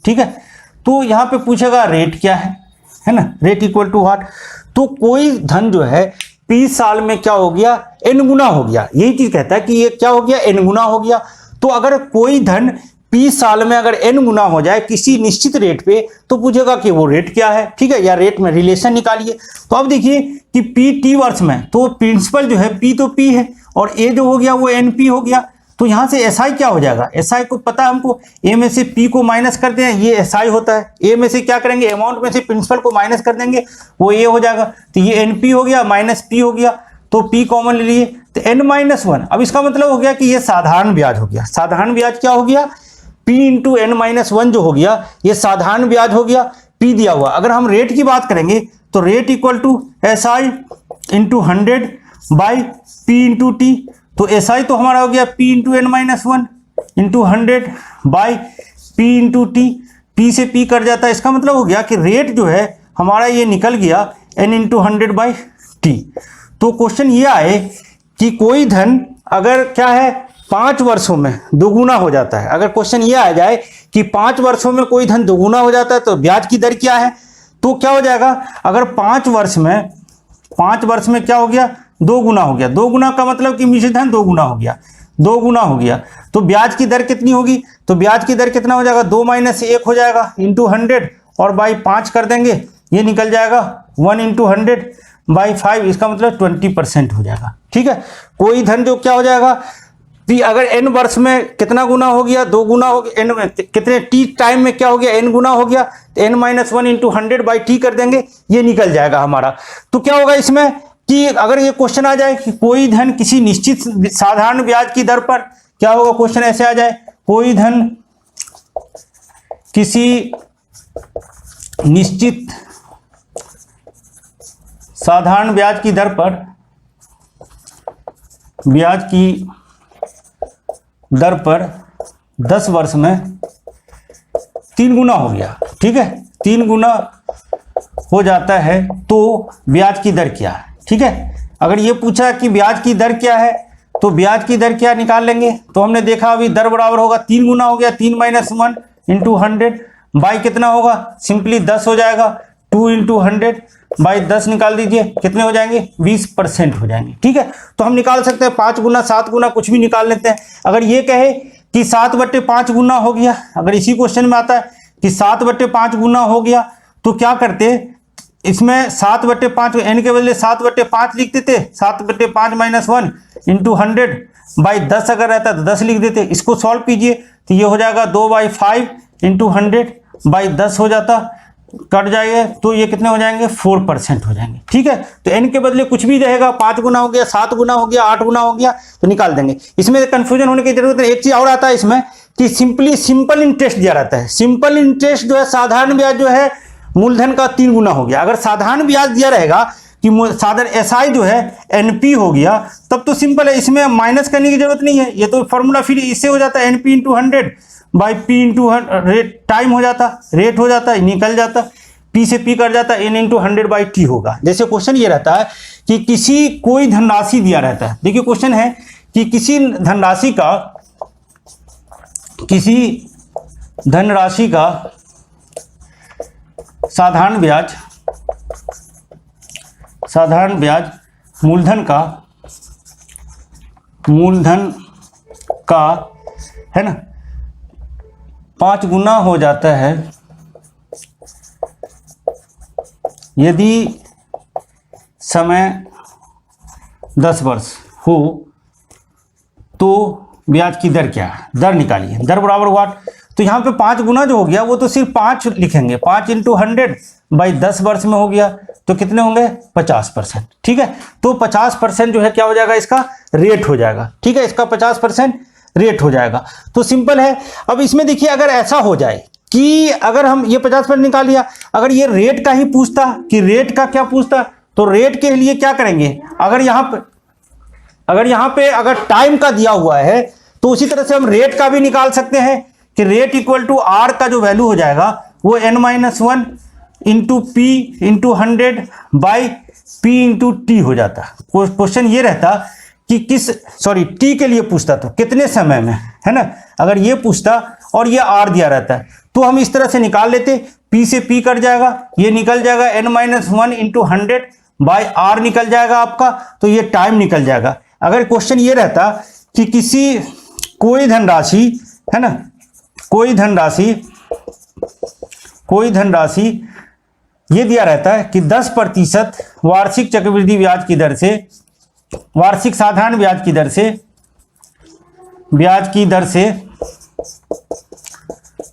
ठीक है, तो यहाँ पे पूछेगा रेट क्या है ना, रेट इक्वल टू व्हाट। तो कोई धन जो है P साल में क्या हो गया, N गुना हो गया। यही चीज कहता है कि ये क्या हो गया, N गुना हो गया। तो अगर कोई धन P साल में अगर N गुना हो जाए किसी निश्चित रेट पे, तो पूछेगा कि वो रेट क्या है। ठीक है, या रेट में रिलेशन निकालिए। तो अब देखिए कि P T वर्ष में, तो प्रिंसिपल जो है P तो P है, और A जो हो गया वो NP हो गया। तो यहाँ से SI क्या हो जाएगा, SI को पता है हमको, A में से P को माइनस करते हैं, ये SI होता है। A में से क्या करेंगे, अमाउंट में से प्रिंसिपल को माइनस कर देंगे, वो A हो जाएगा। तो ये NP हो गया माइनस P हो गया, तो P कॉमन ले लिए, तो N-1। अब इसका मतलब हो गया कि ये साधारण ब्याज हो गया। साधारण ब्याज क्या हो गया, P इंटू N-1 जो हो गया, ये साधारण ब्याज हो गया, P दिया हुआ। अगर हम रेट की बात करेंगे तो rate equal to SI into 100 by P into T। तो SI तो हमारा हो गया P into N-1 into 100 by P into T। P से P कट जाता है, इसका मतलब हो गया कि रेट जो है हमारा ये निकल गया N इंटू 100 बाई T। तो क्वेश्चन ये आए कि कोई धन अगर क्या है 5 वर्षों में दोगुना हो जाता है। अगर क्वेश्चन ये आ जाए कि 5 वर्षों में कोई धन दोगुना हो जाता है तो ब्याज की दर क्या है, तो क्या हो जाएगा, अगर 5 वर्ष में क्या हो गया, 2 गुना हो गया। 2 गुना का मतलब कि मिश्र धन 2 गुना हो गया, 2 गुना हो गया। तो ब्याज की दर कितनी होगी, तो ब्याज की दर कितना हो जाएगा, 2 माइनस 1 हो जाएगा इंटू 100, और बाई 5 कर देंगे, ये निकल जाएगा 1 इंटू 100 बाई 5। इसका मतलब 20% हो जाएगा। ठीक है, कोई धन जो क्या हो जाएगा, P अगर N वर्ष में कितना गुना हो गया, 2 गुना हो गया, N में कितने T टाइम में क्या हो गया, N गुना हो गया, तो N-1 इंटू 100 बाई T कर देंगे, ये निकल जाएगा हमारा। तो क्या होगा इसमें कि अगर ये क्वेश्चन आ जाए कि कोई धन किसी निश्चित साधारण ब्याज की दर पर, क्या होगा, क्वेश्चन ऐसे आ जाए, कोई धन किसी निश्चित साधारण ब्याज की दर पर, ब्याज की दर पर 10 वर्ष में 3 गुना हो गया। ठीक है, 3 गुना हो जाता है, तो ब्याज की दर क्या है। ठीक है, अगर ये पूछा कि ब्याज की दर क्या है, तो ब्याज की दर क्या निकाल लेंगे। तो हमने देखा अभी दर बराबर होगा 3 गुना हो गया, 3 माइनस 1 इंटू 100 बाई कितना होगा, सिंपली 10 हो जाएगा, 2 इंटू 100 बाई 10 निकाल दीजिए, कितने हो जाएंगे, 20% हो जाएंगे। ठीक है, तो हम निकाल सकते हैं 5 गुना 7 गुना कुछ भी निकाल लेते हैं। अगर ये कहे कि 7/5 गुना हो गया, अगर इसी क्वेश्चन में आता है कि 7/5 गुना हो गया, तो क्या करते, इसमें 7/5 n के बदले 7/5 लिख देते, 7/5 माइनस 1 इंटू 100 बाई 10 अगर रहता तो 10 लिख देते। इसको सॉल्व कीजिए तो ये हो जाएगा 2/5 इंटू 100 बाई 10 हो जाता, कट जाएगा, तो ये कितने हो जाएंगे, 4% हो जाएंगे। ठीक है, तो n के बदले कुछ भी रहेगा, 5 गुना हो गया, 7 गुना हो गया, 8 गुना हो गया, तो निकाल देंगे। इसमें कंफ्यूजन होने की जरूरत है। एक चीज और आता है इसमें कि सिंपल इंटरेस्ट दिया रहता है। सिंपल इंटरेस्ट जो है, साधारण ब्याज जो है मूलधन का 3 गुना हो गया। अगर साधारण ब्याज दिया रहेगा कि साधारण SI जो है NP हो गया, तब तो सिंपल है, इसमें माइनस करने की जरूरत नहीं है। ये तो फॉर्मूला फिर इससे हो जाता है, NP into 100 by P into rate time हो जाता, रेट हो जाता, निकल जाता, P से P कर जाता, N इंटू 100 बाई T होगा। जैसे क्वेश्चन ये रहता है कि किसी कोई धनराशि दिया रहता है। देखिए क्वेश्चन है कि किसी धनराशि का साधारण ब्याज मूलधन का है ना 5 गुना हो जाता है यदि समय 10 वर्ष हो तो ब्याज की दर क्या है, दर निकालिए। दर बराबर हुआ, तो यहाँ पे 5 गुना जो हो गया वो तो सिर्फ 5 लिखेंगे, 5 इंटू 100 बाई 10 वर्ष में हो गया, तो कितने होंगे 50%। ठीक है, तो 50% जो है क्या हो जाएगा, इसका रेट हो जाएगा। ठीक है, इसका 50% रेट हो जाएगा। तो सिंपल है। अब इसमें देखिए, अगर ऐसा हो जाए कि अगर हम ये 50% निकाल लिया, अगर ये रेट का ही पूछता कि रेट का क्या पूछता, तो रेट के लिए क्या करेंगे, अगर यहाँ पे अगर टाइम का दिया हुआ है तो उसी तरह से हम रेट का भी निकाल सकते हैं कि रेट इक्वल टू आर का जो वैल्यू हो जाएगा वो n-1 into P into 100 by P into T हो जाता। क्वेश्चन ये रहता कि टी के लिए पूछता तो कितने समय में, है ना। अगर ये पूछता और ये आर दिया रहता है तो हम इस तरह से निकाल लेते, पी से पी कट जाएगा, ये निकल जाएगा n-1 इंटू 100 बाई आर निकल जाएगा आपका, तो ये टाइम निकल जाएगा। अगर क्वेश्चन ये रहता कि कोई धनराशि, है ना, कोई धनराशि ये दिया रहता है कि 10% वार्षिक चक्रवृद्धि ब्याज की दर से, वार्षिक साधारण ब्याज की दर से,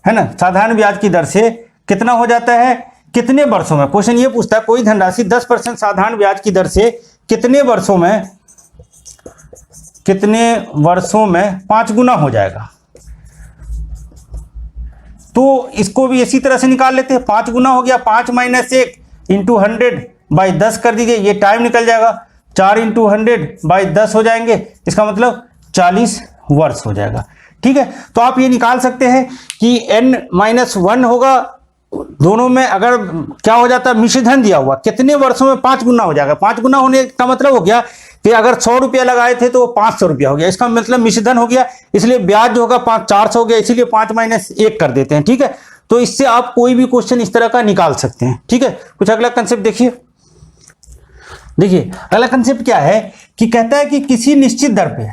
है ना, साधारण ब्याज की दर से कितना हो जाता है, कितने वर्षों में। क्वेश्चन ये पूछता है कोई धनराशि 10% साधारण ब्याज की दर से कितने वर्षों में 5 गुना हो जाएगा। तो इसको भी इसी तरह से निकाल लेते हैं। 5 गुना हो गया, 5 माइनस 1 इंटू 100 बाई 10 कर दीजिए, ये टाइम निकल जाएगा। 4 इंटू 100 बाई 10 हो जाएंगे, इसका मतलब 40 वर्ष हो जाएगा। ठीक है, तो आप ये निकाल सकते हैं कि n-1 होगा, दोनों में अगर क्या हो जाता है, मिश्रधन दिया हुआ कितने वर्षों में 5 गुना हो जाएगा। 5 गुना होने का मतलब हो गया कि अगर 100 रुपया लगाए थे तो 500 रुपया हो गया, इसका मतलब मिश्रधन हो गया, इसलिए ब्याज जो होगा 400 हो गया, इसीलिए 5 माइनस 1 कर देते हैं। ठीक है, तो इससे आप कोई भी क्वेश्चन इस तरह का निकाल सकते हैं। ठीक है, कुछ अगला कंसेप्ट देखिए। अगला कंसेप्ट क्या है कि कहता है कि किसी निश्चित दर पे,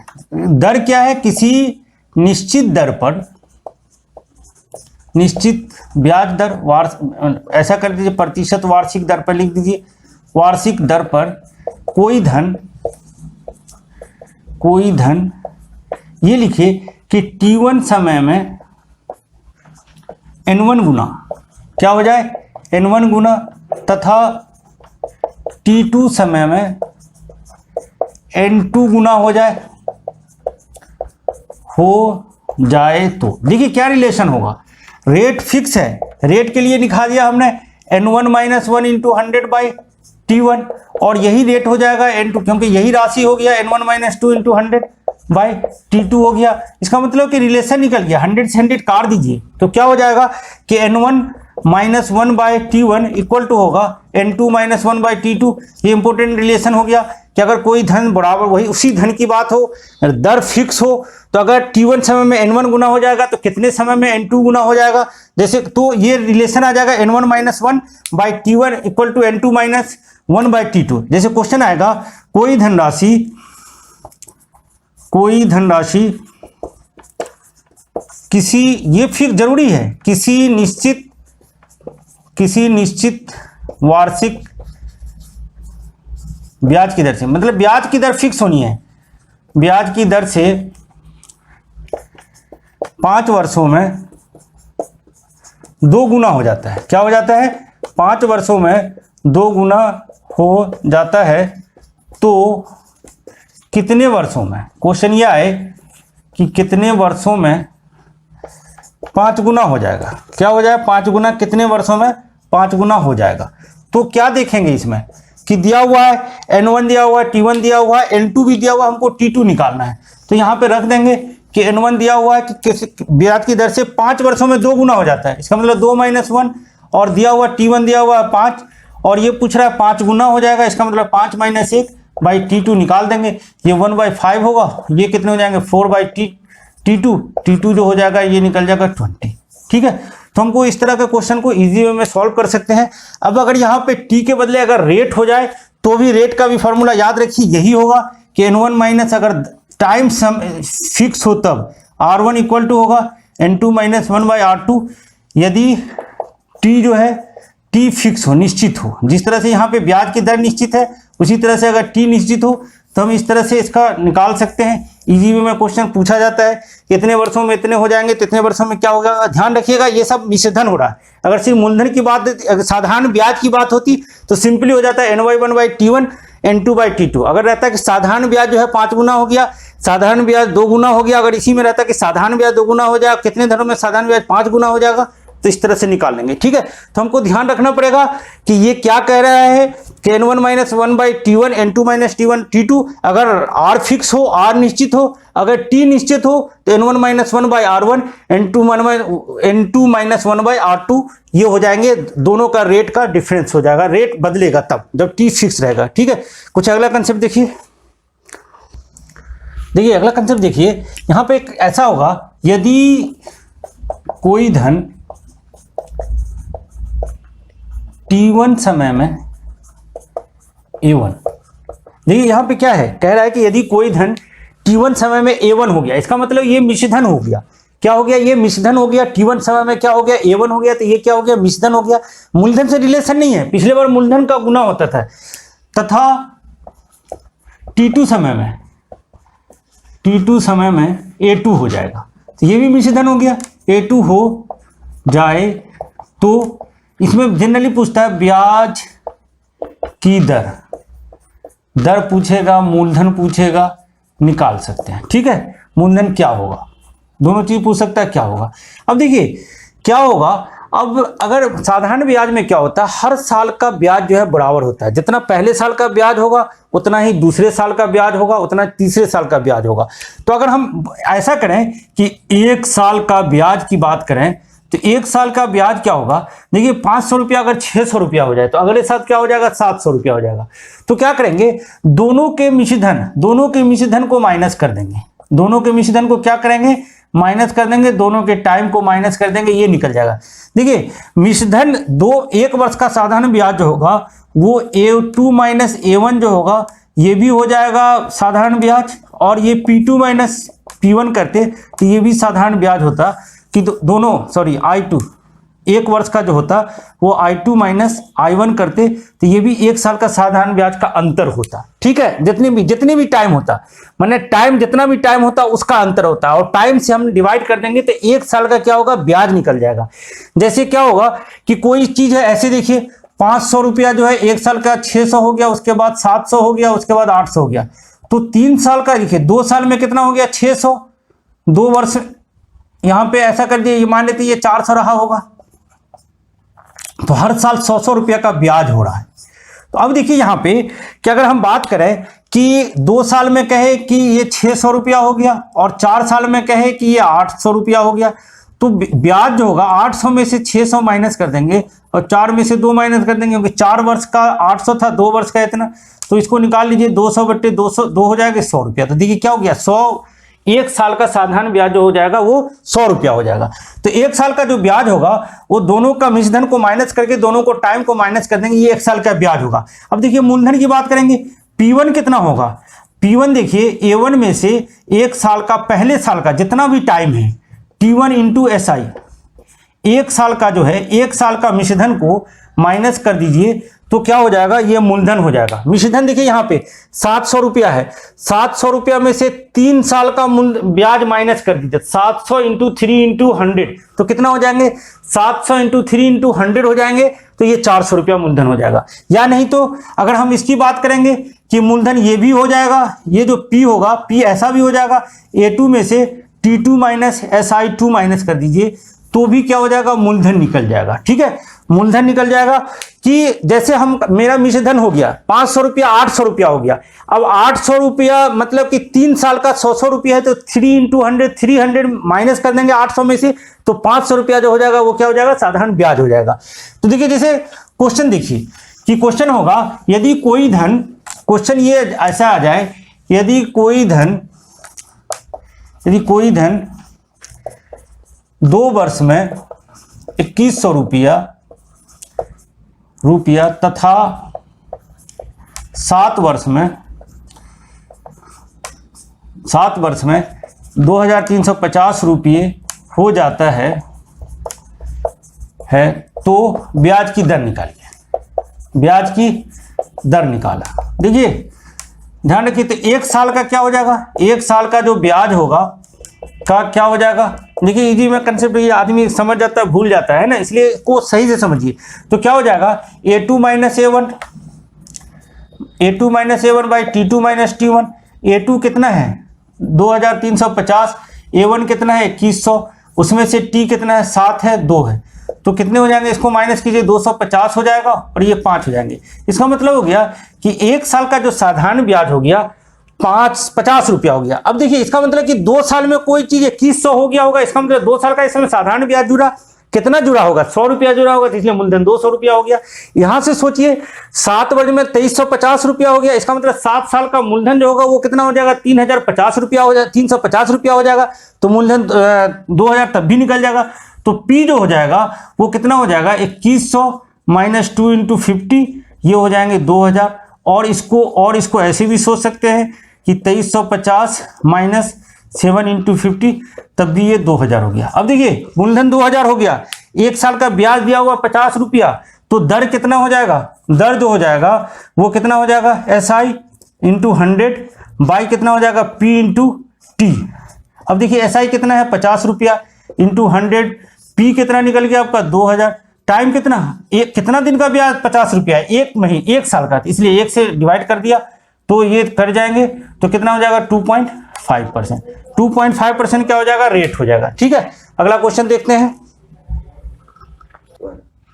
दर क्या है, किसी निश्चित दर पर, निश्चित ब्याज दर, ऐसा कर दीजिए प्रतिशत वार्षिक दर पर लिख दीजिए, वार्षिक दर पर कोई धन ये लिखिए कि t1 समय में n1 गुना क्या हो जाए, n1 गुना, तथा t2 समय में n2 गुना हो जाए तो देखिए क्या रिलेशन होगा। रेट फिक्स है, रेट के लिए निकाल दिया हमने n1-1 इंटू 100 बाई t1, और यही रेट हो जाएगा n2, क्योंकि यही राशि हो गया n1-2 इंटू 100 बाई t2 हो गया। इसका मतलब कि रिलेशन निकल गया, 100 से 100 काट दीजिए तो क्या हो जाएगा कि n1-1 by t1 equal to होगा n2-1 बाई t2। ये इंपॉर्टेंट रिलेशन हो गया कि अगर कोई धन बराबर, वही उसी धन की बात हो, दर फिक्स हो, तो अगर t1 समय में n1 गुना हो जाएगा तो कितने समय में n2 गुना हो जाएगा, जैसे, तो ये रिलेशन आ जाएगा n1-1 by t1 equal to n2-1 by t2। जैसे क्वेश्चन आएगा कोई धनराशि किसी, ये फिक्स जरूरी है, किसी निश्चित वार्षिक ब्याज की दर से, मतलब ब्याज की दर फिक्स होनी है, ब्याज की दर से 5 वर्षों में 2 गुना हो जाता है। क्या हो जाता है, 5 वर्षों में 2 गुना हो जाता है, तो कितने वर्षों में, क्वेश्चन ये आए कि कितने वर्षों में 5 गुना हो जाएगा। क्या हो जाएगा, 5 गुना कितने वर्षों में 5 गुना हो जाएगा। तो क्या देखेंगे इसमें कि दिया हुआ है n1 दिया हुआ है, t1 दिया हुआ है, n2 भी दिया हुआ है, हमको t2 निकालना है। तो यहाँ पे रख देंगे कि n1 दिया हुआ है कि ब्याज की दर से 5 वर्षों में 2 गुना हो जाता है, इसका मतलब 2-1, और दिया हुआ t1 दिया हुआ है 5, और ये पूछ रहा है 5 गुना हो जाएगा, इसका मतलब 5 माइनस 1 बाई t2 निकाल देंगे, ये 1/5 होगा, ये कितने हो जाएंगे 4/t2 जो हो जाएगा ये निकल जाएगा 20। ठीक है, तो हमको इस तरह के क्वेश्चन को इजी वे में सॉल्व कर सकते हैं। अब अगर यहाँ पे t के बदले अगर रेट हो जाए तो भी रेट का भी फॉर्मूला याद रखिए, यही होगा कि n1 माइनस, अगर टाइम फिक्स हो तब r1 इक्वल टू होगा N2 माइनस 1/R2 यदि T जो है T फिक्स हो, निश्चित हो, जिस तरह से यहाँ पे ब्याज की दर निश्चित है उसी तरह से अगर T निश्चित हो तो हम इस तरह से इसका निकाल सकते हैं। इजी वे में क्वेश्चन पूछा जाता है कितने वर्षों में इतने हो जाएंगे तो इतने वर्षों में क्या होगा। ध्यान रखिएगा ये सब मिश्रधन हो रहा है। अगर सिर्फ मूलधन की बात, साधारण ब्याज की बात होती तो सिंपली हो जाता है N/1/T1 N2/T2। अगर रहता है कि साधारण ब्याज जो है 5 गुना हो गया, साधारण ब्याज 2 गुना हो गया, अगर इसी में रहता है कि साधारण ब्याज 2 गुना हो जाएगा, कितने धनों में साधारण ब्याज 5 गुना हो जाएगा, तो इस तरह से निकाल लेंगे। ठीक है, तो हमको ध्यान रखना पड़ेगा कि ये क्या कह रहा है कि N1 minus 1/T1 N2 minus T1 T2, अगर R फिक्स हो, R निश्चित हो, अगर T निश्चित हो तो N1 minus 1/R1 N2 minus 1/R2 ये हो जाएंगे, दोनों का रेट का डिफरेंस हो जाएगा, रेट बदलेगा तब जब T फिक्स रहेगा। ठीक है, कुछ अगला कंसेप्ट देखिए। देखिए अगला कंसेप्ट देखिए, यहां पे एक ऐसा होगा यदि कोई धन T1 समय में A1, देखिए यहां पे क्या है, कह रहा है कि यदि कोई धन T1 समय में A1 हो गया, इसका मतलब ये मिश्रधन हो गया। क्या हो गया, ये मिश्रधन हो गया। T1 समय में क्या हो गया, A1 हो गया, तो ये क्या हो गया, मिश्रधन हो गया। मूलधन से रिलेशन नहीं है, पिछले बार मूलधन का गुना होता था। तथा T2 समय में A2 हो जाएगा, तो ये भी मिश्रधन हो गया। A2 हो जाए तो इसमें जनरली पूछता है ब्याज की दर पूछेगा, मूलधन पूछेगा, निकाल सकते हैं। ठीक है, मूलधन क्या होगा, दोनों चीज पूछ सकता है क्या होगा। अब देखिए क्या होगा, अब अगर साधारण ब्याज में क्या होता है, हर साल का ब्याज जो है बराबर होता है। जितना पहले साल का ब्याज होगा उतना ही दूसरे साल का ब्याज होगा, उतना तीसरे साल का ब्याज होगा। तो अगर हम ऐसा करें कि 1 साल का ब्याज की बात करें तो 1 साल का ब्याज क्या होगा, देखिए 500 रुपया अगर 600 रुपया हो जाए तो अगले साल क्या हो जाएगा, 700 रुपया हो जाएगा। तो क्या करेंगे, दोनों के मिश्रधन को माइनस कर देंगे। दोनों के मिश्रधन को क्या करेंगे, माइनस कर देंगे, दोनों के टाइम को माइनस कर देंगे, ये निकल जाएगा। देखिए मिश्रधन 1 वर्ष का साधारण ब्याज जो होगा वो A2 माइनस A1 जो होगा ये भी हो जाएगा साधारण ब्याज, और ये P2 माइनस P1 करते तो ये भी साधारण ब्याज होता कि दोनों I2 1 वर्ष का जो होता वो I2 माइनस I1 करते तो ये भी 1 साल का साधारण ब्याज का अंतर होता। ठीक है, जितने भी टाइम होता, माने टाइम जितना भी टाइम होता उसका अंतर होता, और टाइम से हम डिवाइड कर देंगे तो 1 साल का क्या होगा, ब्याज निकल जाएगा। जैसे क्या होगा कि कोई चीज है ऐसे, देखिए 500 रुपया जो है 1 साल का 600 हो गया, उसके बाद 700 हो गया, उसके बाद 800 हो गया, तो 3 साल का देखिए 2 साल में कितना हो गया, 600, 2 वर्ष यहां पे ऐसा कर दिया, ये मान लेते ये 400 रहा होगा, तो हर साल 100 रुपया का ब्याज हो रहा है। तो अब देखिए यहां पे कि अगर हम बात करें कि 2 साल में कहे कि ये 600 रुपया हो गया और 4 साल में कहे कि ये 800 रुपया हो गया, तो ब्याज जो होगा 800 में से 600 माइनस कर देंगे और 4 में से 2 माइनस कर देंगे, क्योंकि 4 वर्ष का 800 था, 2 वर्ष का इतना, तो इसको निकाल लीजिए, 200/200 हो जाएगा 100 रुपया। तो देखिए क्या हो गया, 1 साल का साधारण ब्याज जो हो जाएगा वो 100 रुपया हो जाएगा। तो 1 साल का जो ब्याज होगा वो दोनों का मिश्रधन को माइनस करके दोनों को टाइम को माइनस कर देंगे, ये 1 साल का ब्याज होगा। अब देखिए मूलधन की बात करेंगे, P1 कितना होगा, P1 देखिए A1 में से 1 साल का, पहले साल का जितना भी टाइम है T1 इंटू SI, 1 साल का जो है 1 साल का मिश्रधन को माइनस कर दीजिए तो क्या हो जाएगा, ये मूलधन हो जाएगा। मिश्रधन देखिए यहाँ पे 700 रुपया है, 700 रुपया में से 3 साल का ब्याज माइनस कर दीजिए, 700 इंटू 3 इंटू 100 तो कितना हो जाएंगे, 700 इंटू 3 इंटू 100 हो जाएंगे, तो ये 400 रुपया मूलधन हो जाएगा। या नहीं तो अगर हम इसकी बात करेंगे कि मूलधन ये भी हो जाएगा, ये जो P होगा P ऐसा भी हो जाएगा, A2 में से T2 माइनस SI2 माइनस कर दीजिए तो भी क्या हो जाएगा, मूलधन निकल जाएगा। ठीक है, मूलधन निकल जाएगा कि जैसे हम, मेरा मिश्रधन हो गया 500 रुपया, 800 रुपया हो गया। अब 800 रुपया मतलब कि 3 साल का 100 रुपया है, तो 3 इंटू 100 300 माइनस कर देंगे 800 में से, तो 500 रुपया जो हो जाएगा वो क्या हो जाएगा, साधारण ब्याज हो जाएगा। तो देखिए जैसे क्वेश्चन देखिए कि क्वेश्चन होगा यदि कोई धन, क्वेश्चन ये ऐसा आ जाए, यदि कोई धन 2 वर्ष में 2100 रुपया तथा 7 वर्ष में 2350 रुपये हो जाता है तो ब्याज की दर निकालिए, ब्याज की दर निकाला। देखिए ध्यान रखिए, तो 1 साल का क्या हो जाएगा, 1 साल का जो ब्याज होगा का क्या हो जाएगा। देखिए इजी में कंसेप्ट ये आदमी समझ जाता है भूल जाता है ना, इसलिए इसको सही से समझिए। तो क्या हो जाएगा A2 minus A1, A2 minus A1 by T2 minus T1। A2 कितना है 2350, A1 कितना है 2100, उसमें से T कितना है 7 है 2 है, तो कितने हो जाएंगे, इसको माइनस कीजिए 250 हो जाएगा और ये 5 हो जाएंगे। इसका मतलब हो गया कि 1 साल का जो साधारण ब्याज हो गया 50 रुपया हो गया। अब देखिए इसका मतलब कि 2 साल में कोई चीज 2100 हो गया होगा, इसका मतलब 2 साल का इसमें साधारण ब्याज जुड़ा, कितना जुड़ा होगा 100 रुपया जुड़ा होगा, तो इसलिए मूलधन 200 रुपया हो गया। यहां से सोचिए 7 वर्ग में 2350 रुपया हो गया, इसका मतलब 7 साल का मूलधन जो होगा वो कितना हो जाएगा 3050 रुपया हो जाएगा, 350 रुपया हो जाएगा, तो मूलधन 2000 तब भी निकल जाएगा। तो पी जो हो जाएगा वो कितना हो जाएगा 2100 माइनस 2 इंटू 50, ये हो जाएंगे 2000। और इसको ऐसे भी सोच सकते हैं कि 2350 माइनस 7 इंटू 50, तब भी ये 2000 हो गया। अब देखिए मूलधन 2000 हो गया, 1 साल का ब्याज दिया हुआ 50 रुपया, तो दर कितना हो जाएगा, दर जो हो जाएगा वो कितना हो जाएगा SI इंटू 100 बाई कितना हो जाएगा P इंटू T। अब देखिए SI कितना है 50 रुपया इंटू 100, P कितना निकल गया आपका 2000, टाइम कितना, कितना दिन का ब्याज 50 रुपया, 1 साल का, इसलिए 1 से डिवाइड कर दिया तो ये कर जाएंगे, तो कितना हो जाएगा 2.5%। 2.5% क्या हो जाएगा, रेट हो जाएगा। ठीक है, अगला क्वेश्चन देखते हैं।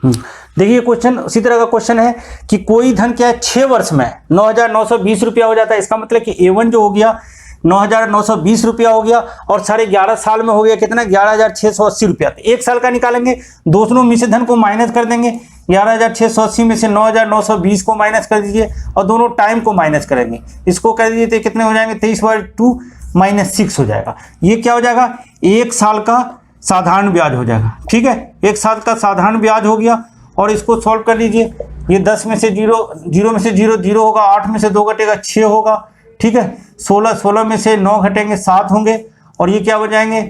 देखिए क्वेश्चन उसी तरह का क्वेश्चन है कि कोई धन क्या है 6 वर्ष में 9920 रुपया हो जाता है। इसका मतलब कि A1 जो हो गया 9920 रुपया हो गया और साढ़े 11 साल में हो गया कितना 11680 रुपया। तो 1 साल का निकालेंगे, दोनों में से धन को माइनस कर देंगे, 11680 में से 9920 को माइनस कर दीजिए और दोनों टाइम को माइनस करेंगे, इसको कर दीजिए तो कितने हो जाएंगे 23/2 माइनस 6 हो जाएगा। ये क्या हो जाएगा 1 साल का साधारण ब्याज हो जाएगा। ठीक है, 1 साल का साधारण ब्याज हो गया और इसको सॉल्व कर लीजिए। ये 10 में से 0 में से 0 होगा, 8 में से 2 घटेगा 6 होगा। ठीक है, 16 में से 9 घटेंगे 7 होंगे और ये क्या हो जाएंगे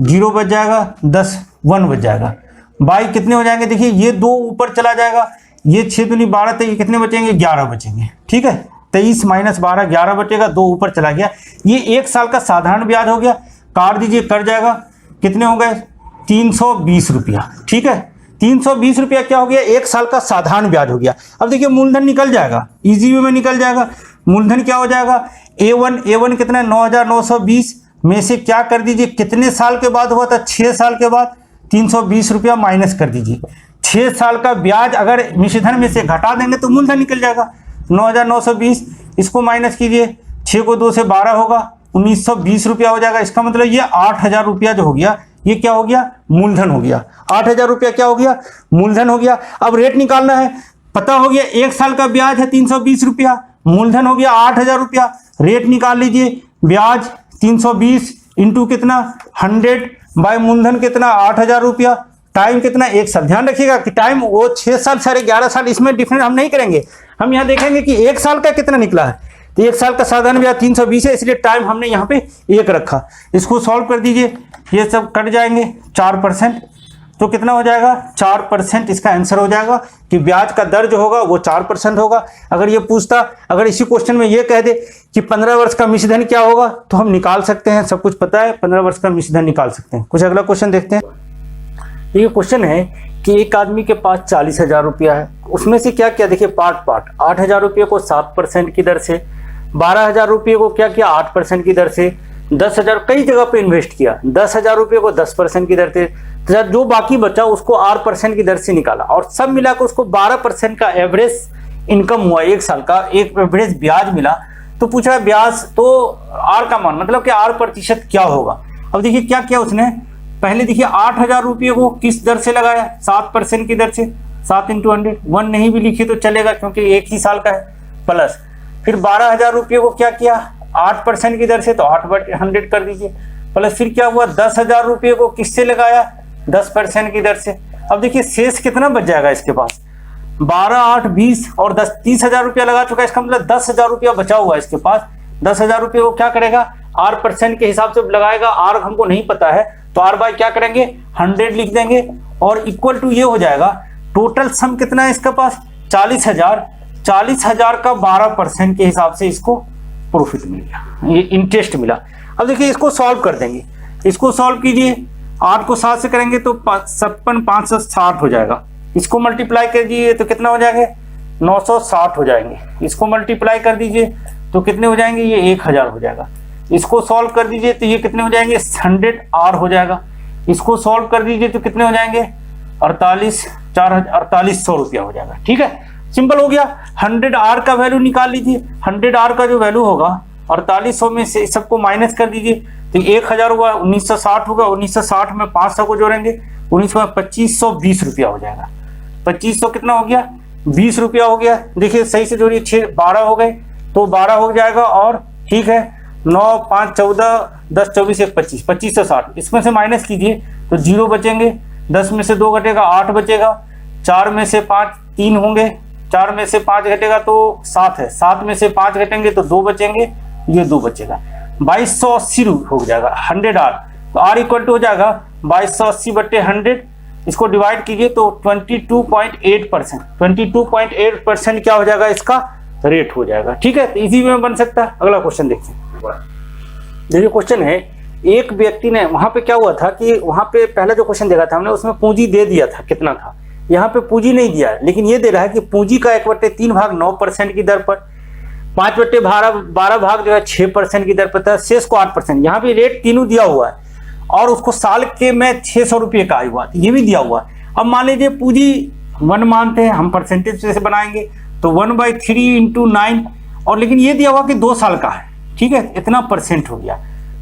0 बच जाएगा, 10 1 बच जाएगा। बाई कितने हो जाएंगे, देखिए ये 2 ऊपर चला जाएगा, ये 6 दूनी 12, तो ये कितने बचेंगे 11 बचेंगे। ठीक है, 23 माइनस 12 11 बचेगा, 2 ऊपर चला गया। ये 1 साल का साधारण ब्याज हो गया, काट दीजिए कट जाएगा, कितने हो गए 320 रुपया। ठीक है, 320 रुपया क्या हो गया 1 साल का साधारण ब्याज हो गया। अब देखिए मूलधन निकल जाएगा, इजी वे में निकल जाएगा। मूलधन क्या हो जाएगा A1 कितना है 9920 में से क्या कर दीजिए, कितने साल के बाद हुआ था 6 साल के बाद, 320 रुपया माइनस कर दीजिए। 6 साल का ब्याज अगर मिश्रधन में से घटा देंगे तो मूलधन निकल जाएगा 9920, इसको माइनस कीजिए, 6 को 2 से 12 होगा, 1920 रुपया हो जाएगा। इसका मतलब ये 8000 रुपया जो हो गया ये क्या हो गया मूलधन हो गया। 8000 रुपया क्या हो गया मूलधन हो गया। अब रेट निकालना है, पता हो गया 1 साल का ब्याज है 320 रुपया, मूलधन हो गया 8000 रुपया। रेट निकाल लीजिए, ब्याज 320 इंटू कितना 100 बाय मूलधन कितना 8000 रुपया, टाइम कितना 1 साल। ध्यान रखिएगा कि टाइम वो 6 साल साढ़े 11 साल, इसमें डिफरेंस हम नहीं करेंगे, हम यहाँ देखेंगे कि 1 साल का कितना निकला है। तो 1 साल का साधारण ब्याज 320 है, इसलिए टाइम हमने यहाँ पे 1 रखा। इसको सॉल्व कर दीजिए, ये सब कट जाएंगे 4%, तो कितना हो जाएगा 4% इसका आंसर हो जाएगा कि ब्याज का दर जो होगा वो 4% होगा। अगर ये पूछता, अगर इसी क्वेश्चन में ये कह दे कि 15 वर्ष का मिश्रधन क्या होगा तो हम निकाल सकते हैं, सब कुछ पता है, 15 वर्ष का मिश्रधन निकाल सकते हैं। कुछ अगला क्वेश्चन देखते हैं। ये क्वेश्चन है कि एक आदमी के पास 40,000 रुपया है, उसमें से क्या क्या देखिए पार्ट 8000 रुपये को 7% की दर से, 12,000 रुपये को क्या किया 8% की दर से, 10,000 कई जगह पे इन्वेस्ट किया, 10,000 रुपये को 10% की दर से, जो बाकी बचा उसको 8% की दर से निकाला और सब मिलाकर उसको 12% का एवरेज इनकम हुआ, 1 साल का एक एवरेज ब्याज मिला। तो पूछ रहा है ब्याज, तो आर का मान मतलब कि 8% क्या होगा। अब देखिए क्या किया उसने, पहले देखिए 8000 रुपये को किस दर से लगाया 7% की दर से, 7 इंटू 100, 1 नहीं भी लिखी तो चलेगा क्योंकि 1 ही साल का है, प्लस फिर 12,000 रुपये को क्या किया 8% की दर से, तो 8/100 कर दीजिए, प्लस फिर क्या हुआ 10,000 रुपये को किससे लगाया 10% की दर से। अब देखिए शेष कितना बच जाएगा इसके पास, 12, 8, 20 और 10, 30,000 रुपया लगा चुका है, इसका मतलब 10,000 रुपया बचा हुआ है इसके पास। 10,000 रुपये को क्या करेगा R परसेंट के हिसाब से लगाएगा, R हमको नहीं पता है, तो R बाय क्या करेंगे 100 लिख देंगे और इक्वल टू ये हो जाएगा टोटल सम कितना है इसके पास 40,000, 40,000 का 12% के हिसाब से इसको प्रॉफिट मिल गया, ये इंटरेस्ट मिला। अब देखिए इसको सॉल्व कर देंगे, इसको सॉल्व कीजिए, 8 को 7 से करेंगे तो 56,560 हो जाएगा, इसको मल्टीप्लाई कर दीजिए तो कितना हो जाएगा 960 हो जाएंगे, इसको मल्टीप्लाई कर दीजिए तो कितने हो जाएंगे ये 1000 हो जाएगा, इसको सॉल्व कर दीजिए तो ये कितने हो जाएंगे 100R हो जाएगा, इसको सॉल्व कर दीजिए तो कितने हो जाएंगे 48,400 रुपया हो जाएगा। ठीक है, सिंपल हो गया। 100R का वैल्यू निकाल लीजिए, 100R का जो वैल्यू होगा 4800 में से सबको माइनस कर दीजिए तो 1000 हुआ, 1960 होगा, 1960 में 500 को जोड़ेंगे, 19 में 2520 रुपया हो जाएगा। 2500 कितना हो गया 20 रुपया हो गया। देखिए सही से जोड़िए, 6 12 हो गए तो 12 हो जाएगा और ठीक है 9 5 14 10 24 1 25 2560, इसमें से माइनस कीजिए तो 0 बचेंगे, 10 में से 2 घटेगा 8 बचेगा, 4 में से 5 3 होंगे, 4 में से 5 घटेगा तो 7 है, 7 में से 5 घटेंगे तो 2 बचेंगे, ये 2 बचेगा, 2280 हो जाएगा 100R। तो R इक्वल टू हो जाएगा 2280 बट्टे 100, इसको डिवाइड कीजिए तो 22.8%, 22.8% क्या हो जाएगा इसका रेट हो जाएगा। ठीक है, तो इजी में बन सकता है। अगला क्वेश्चन देखते हैं। देखिए क्वेश्चन है, एक व्यक्ति ने, वहां पे क्या हुआ था कि वहां पे पहला जो क्वेश्चन देखा था हमने उसमें पूंजी दे दिया था कितना था, यहाँ पे पूंजी नहीं दिया लेकिन ये दे रहा है कि पूंजी का 1/3 भाग 9% की दर पर, 5/12 भाग जो है 6% की दर पर था, शेष को 8%। यहाँ पे रेट तीनों दिया हुआ है और उसको साल के में 600 रुपये का आया हुआ, ये भी दिया हुआ है। अब मान लीजिए पूंजी 1 मानते हैं हम, परसेंटेज से बनाएंगे तो 1/3 इंटू 9, और लेकिन ये दिया हुआ कि 2 साल का है। ठीक है, इतना परसेंट हो गया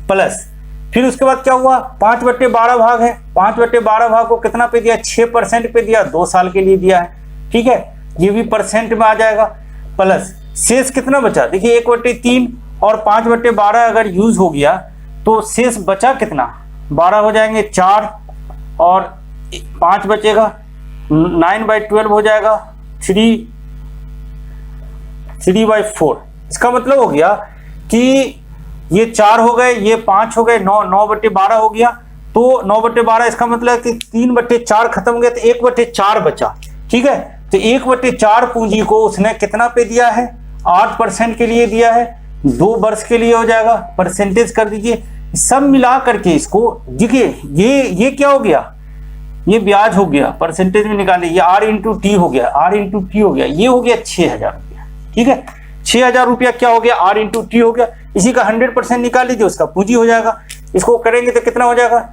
प्लस, फिर उसके बाद क्या हुआ 5/12 भाग है, 5/12 भाग को कितना पे दिया 6% पे दिया, 2 साल के लिए दिया है। ठीक है, ये भी परसेंट में आ जाएगा प्लस शेष कितना बचा, देखिए 1/3 और 5/12 अगर यूज हो गया तो शेष बचा कितना 12 हो जाएंगे 4 और 5 बचेगा, 9/12 हो जाएगा 3/4। इसका मतलब हो गया कि ये 4 हो गए, ये 5 हो गए, 9/12 हो गया, तो 9/12 इसका मतलब कि 3/4 खत्म हो गया तो 1/4 बचा। ठीक है, तो 1/4 पूंजी को उसने कितना पे दिया है 8% के लिए दिया है, 2 वर्ष के लिए हो जाएगा, परसेंटेज कर दीजिए, सब मिला करके इसको देखिए ये क्या हो गया, ये ब्याज हो गया, परसेंटेज में निकालिए, ये R इंटू टी हो गया, R इंटू टी हो गया, ये हो गया 6,000 रुपया। ठीक है, 6,000 रुपया क्या हो गया R इंटू टी हो गया, इसी का 100% निकाल लीजिए, उसका पूंजी हो जाएगा। इसको करेंगे तो कितना हो जाएगा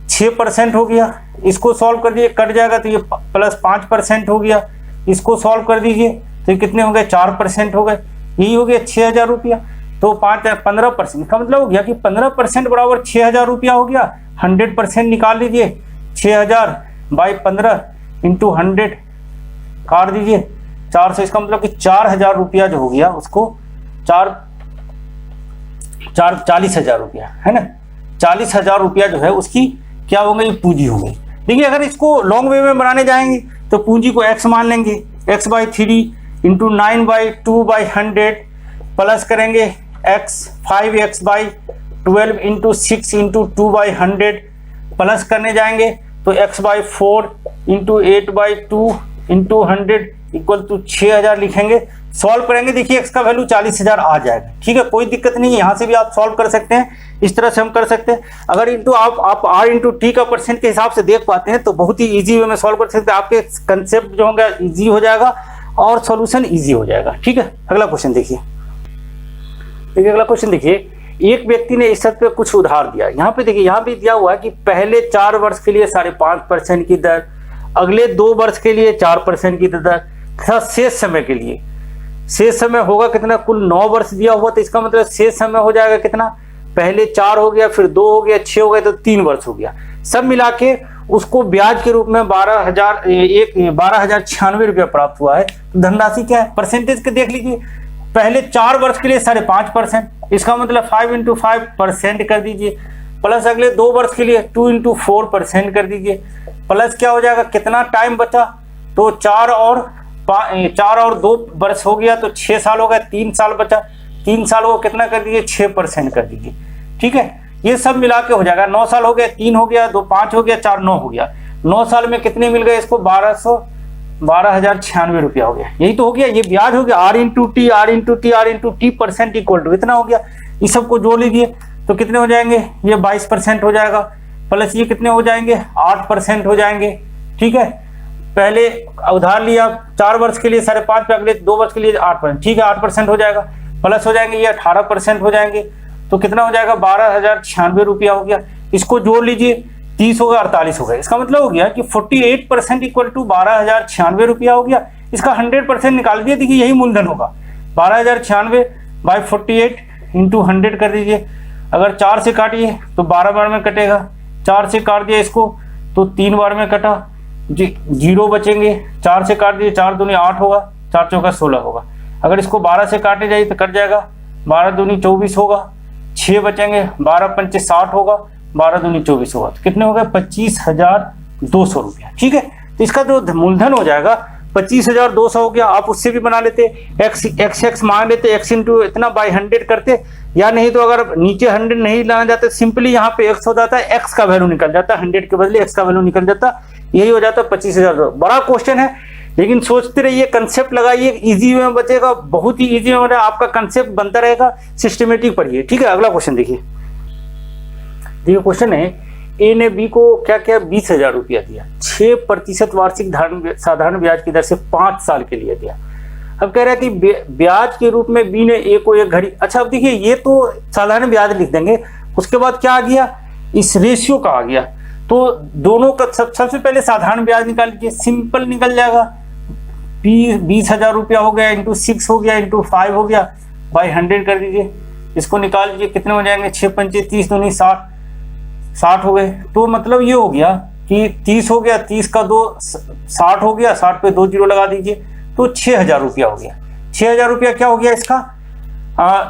6% हो गया, इसको सॉल्व कर दीजिए कट जाएगा तो ये प्लस 5% हो गया, इसको सॉल्व कर दीजिए तो कितने हो गए 4% हो गए, यही हो गया 6,000 रुपया। तो 15% का मतलब हो गया कि 15% बराबर 6,000 रुपया हो गया। 100% निकाल लीजिए, 6,000 बाई 15 इंटू 100 काट दीजिए 400, इसका मतलब कि 4,000 रुपया जो हो गया उसको 40,000 रुपया है ना, 40,000 रुपया जो है उसकी क्या हो गई पूंजी हो गई। देखिए अगर इसको लॉन्ग वे में बनाने जाएंगे तो पूंजी को x मान लेंगे, x/3 इंटू 9/2/100 प्लस करेंगे x 5x/12 into 6 into 2/100 plus करने जाएंगे तो x/4 into 8/2 into 100 equal to 6,000 लिखेंगे, सॉल्व करेंगे, देखिए x का वैल्यू 40,000 आ जाएगा। ठीक है, कोई दिक्कत नहीं है, यहाँ से भी आप सॉल्व कर सकते हैं, इस तरह से हम कर सकते हैं। अगर इंटू आप R इंटू टी का परसेंट के हिसाब से देख पाते हैं तो बहुत ही इजी वे में सॉल्व कर सकते हैं, आपके कंसेप्ट जो होंगे इजी हो जाएगा और सॉल्यूशन इजी हो जाएगा। ठीक है, अगला क्वेश्चन देखिए। अगला क्वेश्चन देखिए, एक व्यक्ति ने इस शर्त पे कुछ उधार दिया, यहाँ पे देखिए यहाँ भी दिया हुआ है कि पहले 4 वर्ष के लिए 5.5% की दर, अगले 2 वर्ष के लिए 4% की दर, शेष समय के लिए, शेष समय होगा कितना, कुल 9 वर्ष दिया हुआ, तो इसका मतलब शेष समय हो जाएगा कितना, पहले 4 हो गया, फिर 2 हो गया, 6 हो गया, तो 3 वर्ष हो गया, सब मिला के उसको ब्याज के रूप में 12,096 रुपया प्राप्त हुआ है। तो धनराशि क्या है, परसेंटेज के देख लीजिए, पहले 4 वर्ष के लिए 5.5%, इसका मतलब 5 इंटू 5% कर दीजिए, प्लस अगले 2 वर्ष के लिए 2 इंटू 4% कर दीजिए, प्लस क्या हो जाएगा, कितना टाइम बचा, तो 4 और 2 वर्ष हो गया तो 6 साल हो गए, 3 साल बचा, 3 सालों को कितना कर दीजिए 6% कर दीजिए। ठीक है, ये सब मिला के हो जाएगा। 9 साल हो गया, 3 हो गया, 2 5 हो गया, 4 9 हो गया। 9 साल में कितने मिल गए इसको 12,096 रुपया हो गया। यही तो हो गया, ये ब्याज हो गया। R into T percent equal to इतना हो गया। इस सबको जोड़ लीजिए तो कितने हो जाएंगे, ये 22% हो जाएगा, प्लस ये कितने हो जाएंगे 8% हो जाएंगे। ठीक है, पहले उधार लिया 4 वर्ष के लिए 5.5 पे, अगले 2 वर्ष के लिए 8%। ठीक है, 8% हो जाएगा, प्लस हो जाएंगे ये 18% हो जाएंगे, तो कितना हो जाएगा 12,096 रुपया हो गया। इसको जोड़ लीजिए, 30 हो गया, 48 हो गया। इसका मतलब हो गया कि 48% इक्वल टू 12,096 रुपया हो गया। इसका 100% निकाल दिया, देखिए यही मूलधन होगा। 12,096 बाई 48 इंटू 100 कर दीजिए। अगर 4 से काटिए तो 12 बार में कटेगा, 4 से काट दिया इसको तो 3 बार में कटा, जीरो बचेंगे। 4 से काट दिए, 4 दूनी 8 होगा, 4 चौका 16 होगा। अगर इसको 12 से काटे जाइए तो कट जाएगा, 12 दूनी 24 होगा, 6 बचेंगे, 12 पंचे 60 होगा, 12 दूनी 24 होगा, तो कितने हो गए 25,200 रुपया। ठीक है, तो इसका जो मूलधन हो जाएगा 25,200 हो गया। आप उससे भी बना लेते, x मान लेते, x इंटू इतना बाई 100 करते, या नहीं तो अगर नीचे 100 नहीं लाना जाता सिंपली यहाँ पे x हो जाता है, x का वैल्यू निकल जाता है, 100 के बदले x का वैल्यू निकल जाता, यही हो जाता है 25,000। बड़ा क्वेश्चन है लेकिन सोचते रहिए, कंसेप्ट लगाइए, इजी में बचेगा, बहुत ही इजी में आपका कंसेप्ट बनता रहेगा। सिस्टमेटिक पढ़िए। ठीक है, अगला क्वेश्चन देखिए। क्वेश्चन है, ए ने बी को क्या क्या 20,000 रुपया दिया, 6% वार्षिक साधारण ब्याज की दर से 5 साल के लिए दिया। अब कह रहा है कि ब्याज के रूप में बी ने ए को एक घड़ी। अच्छा, अब देखिए ये तो साधारण ब्याज लिख देंगे, उसके बाद क्या आ गया, इस रेशियो का आ गया। तो दोनों का सबसे पहले साधारण ब्याज निकाल लीजिए, सिंपल निकल जाएगा। 20,000 रुपया हो गया, इंटू 6 हो गया, इंटू 5 हो गया, बाई 100 कर दीजिए। इसको निकाल लीजिए, कितने हो जाएंगे 6 पंचे 30 दूनी 60 हो गए। तो मतलब ये हो गया कि 30 हो गया, 30 का 2 60 हो गया, 60 पे 2 जीरो लगा दीजिए, तो 6,000 रुपया हो गया। 6,000 रुपया क्या हो गया इसका,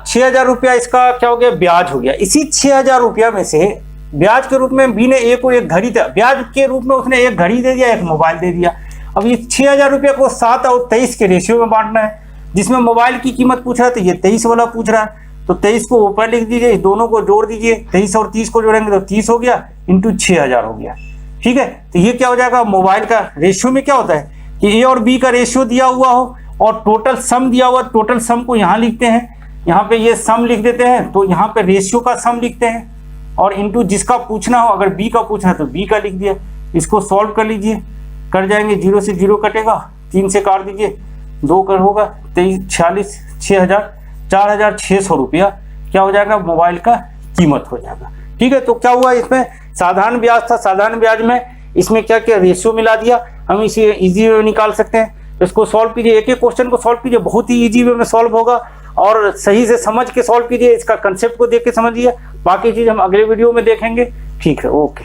6,000 रुपया इसका क्या हो गया, ब्याज हो गया। इसी 6,000 रुपया में से ब्याज के रूप में बी ने ए को एक घड़ी दिया, ब्याज के रूप में उसने एक घड़ी दे दिया, एक मोबाइल दे दिया। अब ये 6,000 रुपया को 7 और 23 के रेशियो में बांटना है, जिसमें मोबाइल की कीमत पूछ रहा है तो ये 23 वाला पूछ रहा है, तो 23 को ऊपर लिख दीजिए, दोनों को जोड़ दीजिए, 23 और 30 को जोड़ेंगे तो 30 हो गया, इंटू 6,000 हो गया। ठीक है, तो ये क्या हो जाएगा, मोबाइल का रेशियो में क्या होता है कि ए और बी का रेशियो दिया हुआ हो और टोटल सम दिया हुआ, टोटल सम को यहाँ लिखते हैं, यहाँ पे ये सम लिख देते हैं, तो यहाँ पे रेशियो का सम लिखते हैं, और इंटू जिसका पूछना हो, अगर बी का पूछना है तो बी का लिख दिया। इसको सॉल्व कर लीजिए, कर जाएंगे, 0 से 0 कटेगा, 3 से काट दीजिए, 2 कर होगा 23 46 4,600 रुपया क्या हो जाएगा, मोबाइल का कीमत हो जाएगा। ठीक है, तो क्या हुआ, इसमें साधारण ब्याज था, साधारण ब्याज में इसमें क्या क्या रेशियो मिला दिया, हम इसे इजी वे में निकाल सकते हैं। इसको सॉल्व कीजिए, एक एक क्वेश्चन को सॉल्व कीजिए, बहुत ही इजी वे में सॉल्व होगा, और सही से समझ के सॉल्व कीजिए, इसका कंसेप्ट को देख के समझिए। बाकी चीज हम अगले वीडियो में देखेंगे। ठीक है, ओके।